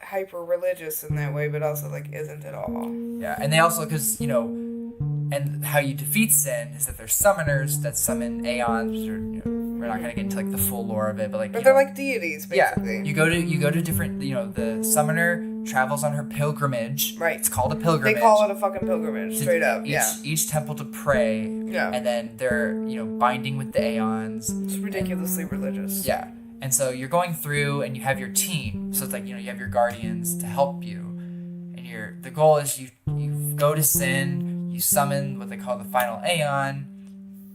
hyper religious in that way, but also like isn't at all. Yeah, and they also because and how you defeat sin is that there's summoners that summon aeons. Or, we're not gonna get into like the full lore of it, but they're like deities, basically. Yeah, you go to different. The summoner travels on her pilgrimage. Right. It's called a pilgrimage. They call it a fucking pilgrimage, straight up. Each temple to pray. Yeah. And then they're binding with the aeons. It's ridiculously religious. Yeah. And so you're going through and you have your team. So it's like, you have your guardians to help you. And the goal is you go to sin, you summon what they call the final aeon,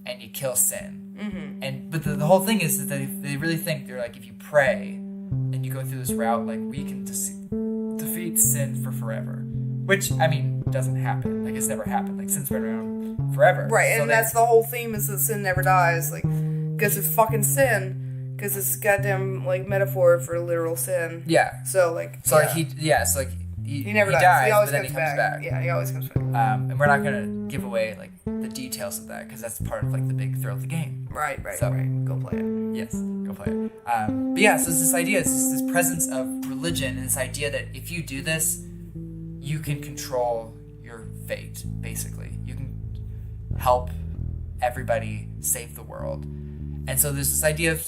and you kill sin. Mm-hmm. But the whole thing is that they really think, they're like, if you pray and you go through this route, like, we can defeat sin for forever. Which, I mean, doesn't happen. Like, it's never happened. Like, sin's been around forever. Right, so and that's the whole theme, is that sin never dies. Like, because it's fucking sin. Because it's goddamn, like, metaphor for literal sin. Yeah. So, like, he never dies. dies, he always but then he comes back. Yeah, he always comes back. And we're not going to give away, like, the details of that, because that's part of, like, the big thrill of the game. Right. Go play it. Yes, go play it. But yeah, so it's this idea, it's this presence of religion, and this idea that if you do this, you can control your fate, basically. You can help everybody save the world. And so there's this idea of,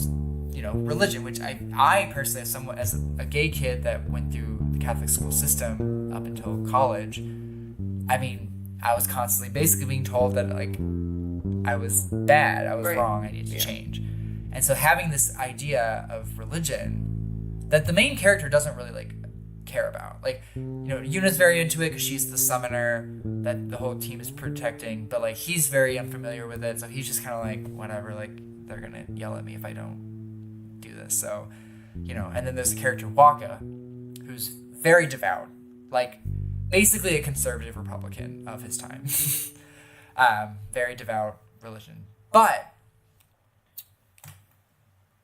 religion, which I personally, as a gay kid that went through the Catholic school system up until college, I mean, I was constantly basically being told that, like, I was bad, I was wrong, I needed to change. And so having this idea of religion that the main character doesn't really, like, care about. Like, Yuna's very into it because she's the summoner that the whole team is protecting, but, like, he's very unfamiliar with it, so he's just kind of like, whatever, like, they're gonna yell at me if I don't do this. So, and then there's the character Waka, who's very devout, like, basically a conservative Republican of his time. Very devout religion. But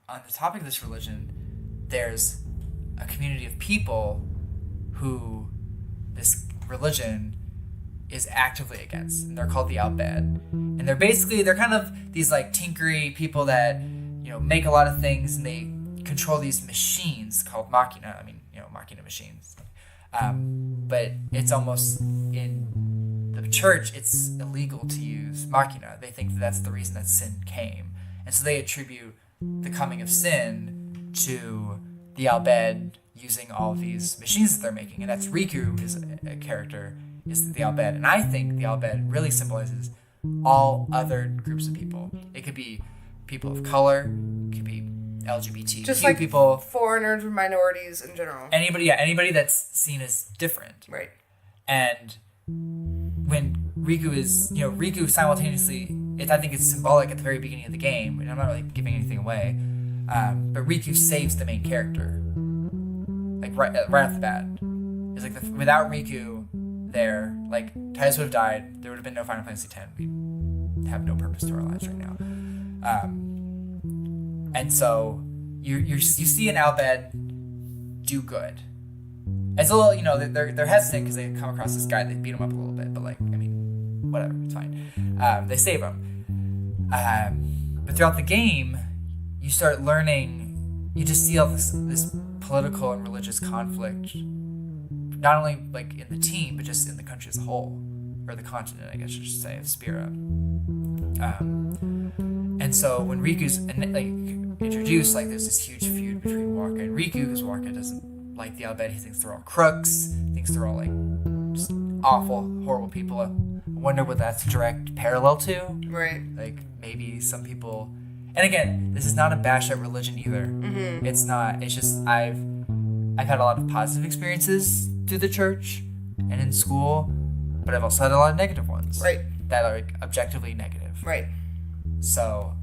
on the topic of this religion, there's a community of people who this religion is actively against, and they're called the Albed. And they're kind of these, like, tinkery people that, make a lot of things, and they control these machines called machina. I mean, machina machines. But it's almost, in the church, it's illegal to use machina. They think that that's the reason that sin came. And so they attribute the coming of sin to the Albed using all of these machines that they're making. And that's Riku is a character, is the Albed. And I think the Albed really symbolizes all other groups of people. It could be people of color, it could be LGBTQ just like people, foreigners or minorities in general. Anybody that's seen as different. Right. And when Riku is, Riku simultaneously, I think it's symbolic at the very beginning of the game, and I'm not really giving anything away, but Riku saves the main character, like right off the bat. It's like without Riku there, like, Titus would have died, there would have been no Final Fantasy X, we'd have no purpose to our lives right now. And so you see an Albed do good. It's a little, they're hesitant because they come across this guy, they beat him up a little bit, but, like, I mean, whatever, it's fine. They save him. But throughout the game, you start learning, you just see all this political and religious conflict, not only, like, in the team, but just in the country as a whole, or the continent, I guess you should say, of Spira. And so when Riku's, introduced, like, there's this huge feud between Waka and Riku, because Waka doesn't like the Albed. He thinks they're all crooks, thinks they're all, like, just awful, horrible people. I wonder what that's a direct parallel to. Right. Like, maybe some people, and again, this is not a bash at religion either. Mm-hmm. It's not. It's just I've had a lot of positive experiences through the church and in school, but I've also had a lot of negative ones. Right. That are, like, objectively negative. Right. So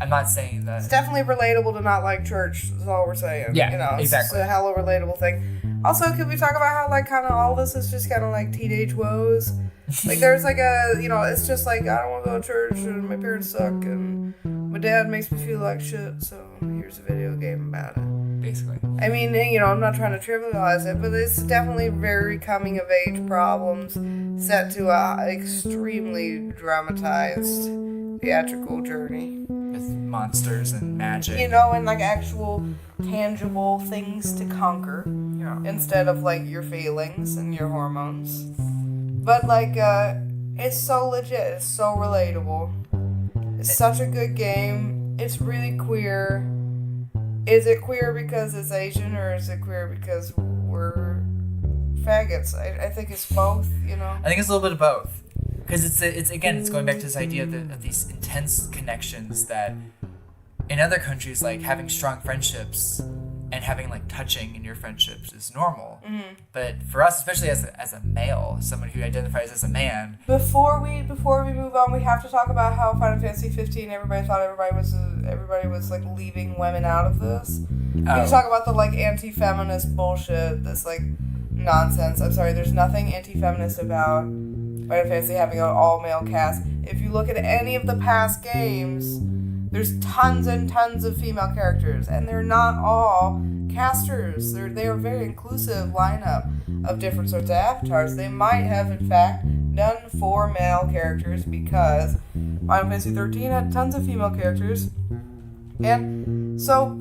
I'm not saying that... It's definitely relatable to not like church, is all we're saying. Yeah, exactly. It's a hella relatable thing. Also, could we talk about how, like, kind of all this is just kind of like teenage woes? Like, there's, like, it's just like, I don't want to go to church, and my parents suck, and my dad makes me feel like shit, so here's a video game about it. Basically. I mean, I'm not trying to trivialize it, but it's definitely very coming of age problems set to a extremely dramatized theatrical journey. With monsters and magic. You know, and like actual tangible things to conquer. Yeah. Instead of like your feelings and your hormones. But like, it's so legit. It's so relatable. It's such a good game. It's really queer. Is it queer because it's Asian, or is it queer because we're faggots? I think it's both, you know? I think it's a little bit of both. Because it's going back to this idea of these intense connections that in other countries, like having strong friendships and having like touching in your friendships is normal. Mm-hmm. But for us, especially as a male, someone who identifies as a man. Before we move on, we have to talk about how Final Fantasy 15. Everybody thought everybody was like leaving women out of this. We need to talk about the like anti-feminist bullshit. This like nonsense. I'm sorry. There's nothing anti-feminist about Final Fantasy having an all-male cast. If you look at any of the past games, there's tons and tons of female characters, and they're not all casters. They are a very inclusive lineup of different sorts of avatars. They might have, in fact, done 4 male characters because Final Fantasy 13 had tons of female characters. And so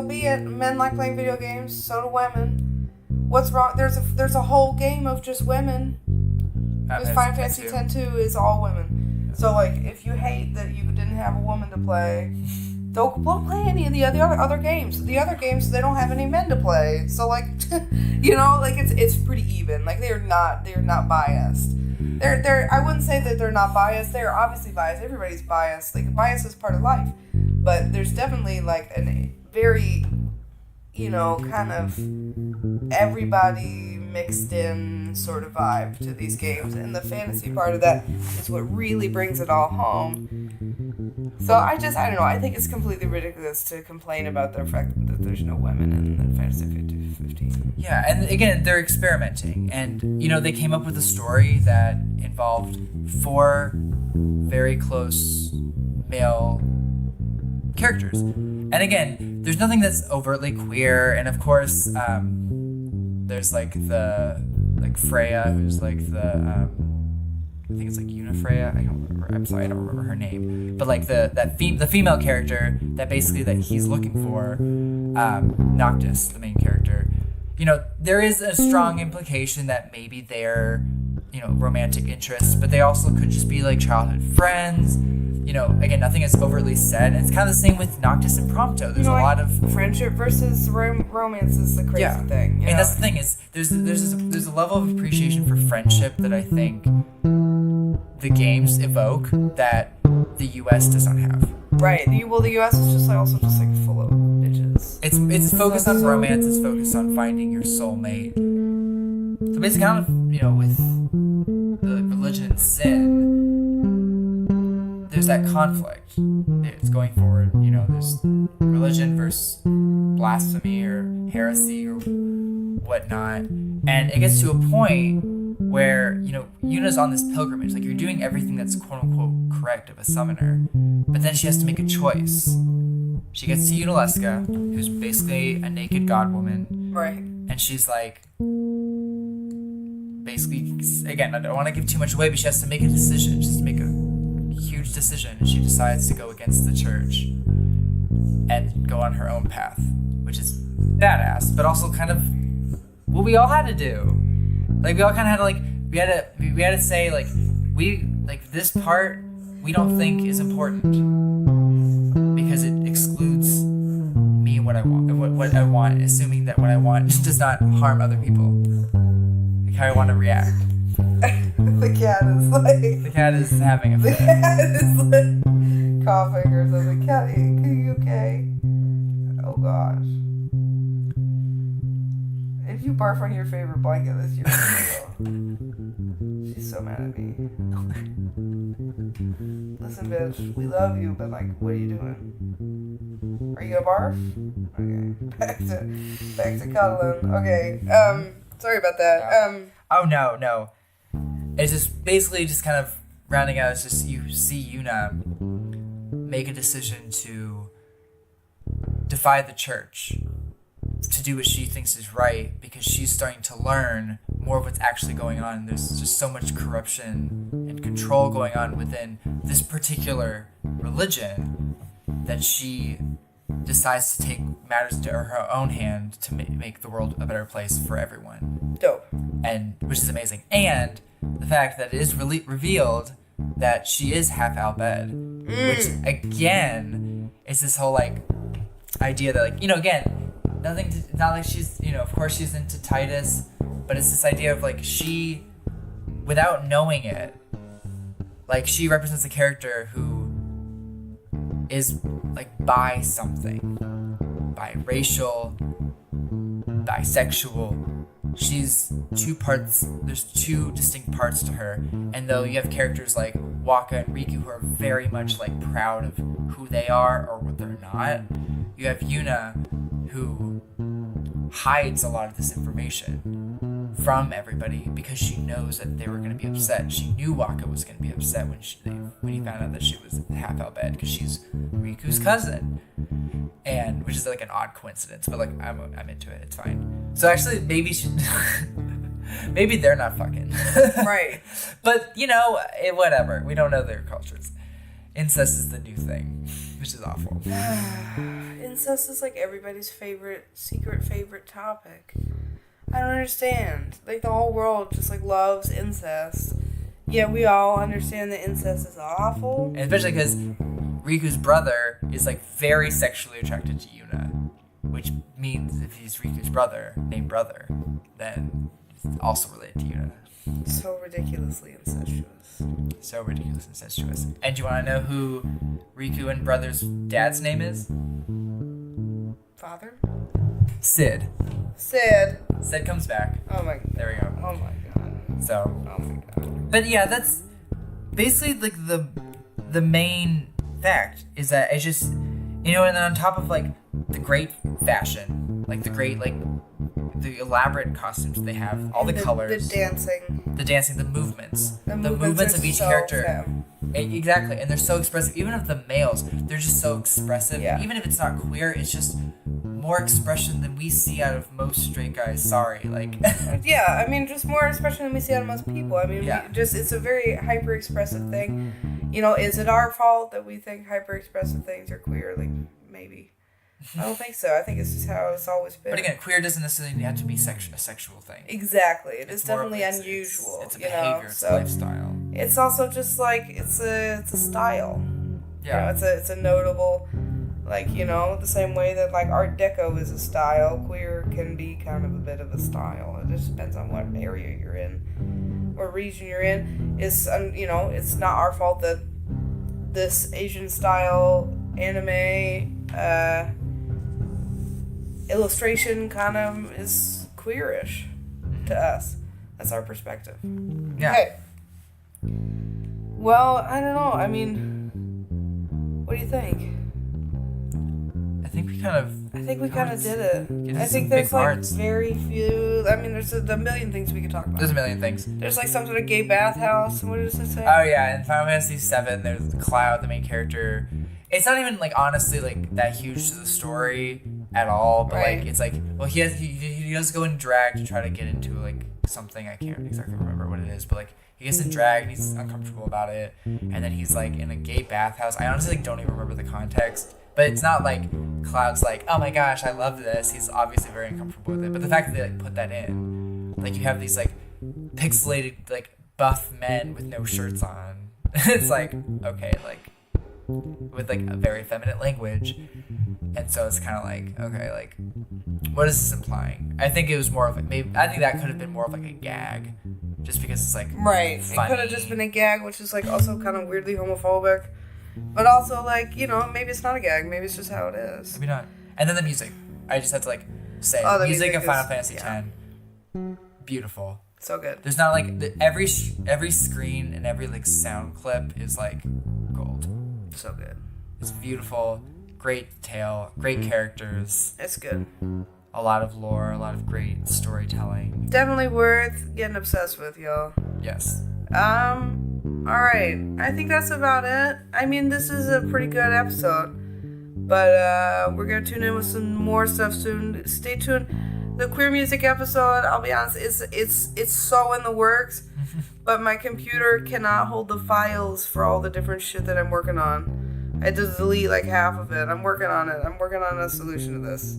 be it. Men like playing video games, so do women. What's wrong? There's a whole game of just women. Because Final Fantasy X-2 is all women. So, like, if you hate that you didn't have a woman to play, don't play any of the other games. The other games, they don't have any men to play. So, like, you know, like, it's pretty even. Like, they're not biased. I wouldn't say that they're not biased. They're obviously biased. Everybody's biased. Like, bias is part of life. But there's definitely, like, a very, you know, kind of everybody mixed in sort of vibe to these games, and the fantasy part of that is what really brings it all home. So I don't know, I think it's completely ridiculous to complain about the fact that there's no women in the Fantasy 15. Yeah, and again, they're experimenting, and you know, they came up with a story that involved 4 very close male characters, and again, there's nothing that's overtly queer, and of course there's like Freya, who's like the I think it's like Unifreya. I don't remember. I'm sorry, I don't remember her name. But like the female character that basically that he's looking for, Noctis, the main character. You know, there is a strong implication that maybe they're, you know, romantic interests, but they also could just be like childhood friends. You know, again, nothing is overtly said. And it's kind of the same with Noctis and Prompto. There's a lot of friendship versus romance is the crazy thing. And that's the thing is there's a level of appreciation for friendship that I think the games evoke that the U.S. does not have. Right. The U.S. is just like full of bitches. It's focused on romance. It's focused on finding your soulmate. So basically, kind of, you know, with the religion and sin, there's that conflict. It's going forward, you know, there's religion versus blasphemy or heresy or whatnot. And it gets to a point where, you know, Yuna's on this pilgrimage. Like, you're doing everything that's quote-unquote correct of a summoner. But then she has to make a choice. She gets to Unalesca, who's basically a naked god woman. Right. And she's like, basically, again, I don't want to give too much away, but she has to make a decision. She has to make a huge decision, and she decides to go against the church and go on her own path, which is badass, but also kind of what we all had to do. Like, we all kind of had to, like, we had to say, like, this part we don't think is important because it excludes me and what I want, assuming that what I want does not harm other people. Like how I want to react. The cat is having a fit. The cat is like coughing or something. Cat, are you okay? Oh gosh. If you barf on your favorite blanket, that's your favorite. She's so mad at me. Listen, bitch, we love you, but like, what are you doing? Are you gonna barf? Okay. Back to cuddling. Okay. Sorry about that. Oh no. It's just basically just kind of rounding out. It's just you see Yuna make a decision to defy the church, to do what she thinks is right, because she's starting to learn more of what's actually going on. There's just so much corruption and control going on within this particular religion that she decides to take matters into her own hand to make the world a better place for everyone. Dope. And which is amazing. And the fact that it is revealed that she is half Al-Bhed, which again is this whole like idea that like, you know, again, not like she's, you know, of course she's into Titus, but it's this idea of like she, without knowing it, like she represents a character who is like bi something, biracial, bisexual. She's two parts, there's two distinct parts to her, and though you have characters like Waka and Riku who are very much like proud of who they are or what they're not, you have Yuna who hides a lot of this information from everybody because she knows that they were going to be upset. She knew Waka was going to be upset when he found out that she was half Al-Bhed because she's Riku's cousin, and which is like an odd coincidence, but like I'm into it. It's fine. So actually, maybe maybe they're not fucking Right. But you know, whatever. We don't know their cultures. Incest is the new thing, which is awful. Incest is like everybody's secret favorite topic. I don't understand. Like the whole world just like loves incest. Yeah, we all understand that incest is awful. And especially because Riku's brother is like very sexually attracted to Yuna, which means if he's Riku's brother, named Brother, then he's also related to Yuna. So ridiculously incestuous. So ridiculous and incestuous. And do you want to know who Riku and Brother's dad's name is? Father? Sid. Sid comes back. Oh my god. There we go. Oh my god. So. Oh my god. But yeah, that's basically like the main fact is that it's just, you know, and then on top of like the great fashion, like the great like the elaborate costumes they have, all the colors, the dancing, the movements, the movements of each so character. Exactly, and they're so expressive. Even of the males, they're just so expressive. Yeah. Even if it's not queer, it's just more expression than we see out of most straight guys. Sorry, like. Yeah, I mean, just more expression than we see out of most people. I mean, yeah. It's a very hyper expressive thing. You know, is it our fault that we think hyper expressive things are queer? Like, maybe. I don't think so. I think it's just how it's always been. But again, queer doesn't necessarily have to be a sexual thing. Exactly. It's definitely it's unusual. It's a behavior. It's a lifestyle. It's also just like it's a style. Yeah. You know, it's a notable, like, you know, the same way that like Art Deco is a style, queer can be kind of a bit of a style. It just depends on what area you're in, or region you're in. It's you know, it's not our fault that this Asian style anime illustration kind of is queerish to us. That's our perspective. Yeah. Okay. Well, I don't know. I mean, what do you think? I think we kind of did it. I think there's like very few. I mean, there's a million things we could talk about. There's a million things. There's like some sort of gay bathhouse. What does it say? Oh yeah, in Final Fantasy VII, there's Cloud, the main character. It's not even like honestly like that huge to the story at all, but right. like it's like, well, he does go in drag to try to get into like something. I can't exactly remember what it is, but like he gets in drag and he's uncomfortable about it, and then he's like in a gay bathhouse. I honestly like don't even remember the context, but it's not like Cloud's like, oh my gosh, I love this. He's obviously very uncomfortable with it, but the fact that they like put that in, like you have these like pixelated like buff men with no shirts on, it's like okay, like with like a very feminine language, and so it's kind of like okay, like what is this implying? I think it was more of like I think that could have been more of like a gag, just because it's like right. funny. It could have just been a gag, which is like also kind of weirdly homophobic, but also like, you know, maybe it's not a gag, maybe it's just how it is. Maybe not. And then the music, I just had to like say the music of Final Fantasy yeah. X, beautiful. So good. There's not like every screen and every like sound clip is like gold. So good. It's beautiful, great detail, great characters. It's good. A lot of lore, a lot of great storytelling. Definitely worth getting obsessed with, y'all. Yes. Alright. I think that's about it. I mean, this is a pretty good episode. But we're gonna tune in with some more stuff soon. Stay tuned. The queer music episode, I'll be honest, it's so in the works, but my computer cannot hold the files for all the different shit that I'm working on. I had to delete like half of it. I'm working on it. I'm working on a solution to this.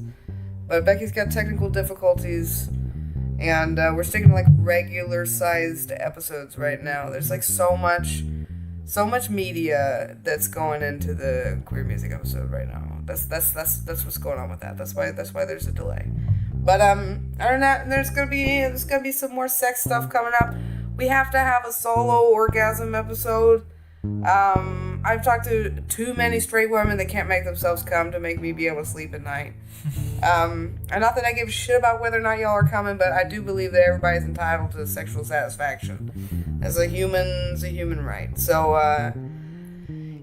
But Becky's got technical difficulties, and we're sticking to like regular sized episodes right now. There's like so much media that's going into the queer music episode right now. That's what's going on with that. That's why there's a delay. But other than that, there's gonna be some more sex stuff coming up. We have to have a solo orgasm episode. I've talked to too many straight women that can't make themselves come to make me be able to sleep at night. And not that I give a shit about whether or not y'all are coming, but I do believe that everybody's entitled to sexual satisfaction. As a human right. So,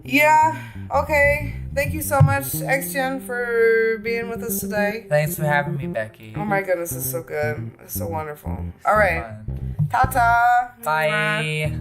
yeah, okay. Thank you so much, Xtian, for being with us today. Thanks for having me, Becky. Oh my goodness, it's so good. It's so wonderful. All right. Ta-ta. Bye.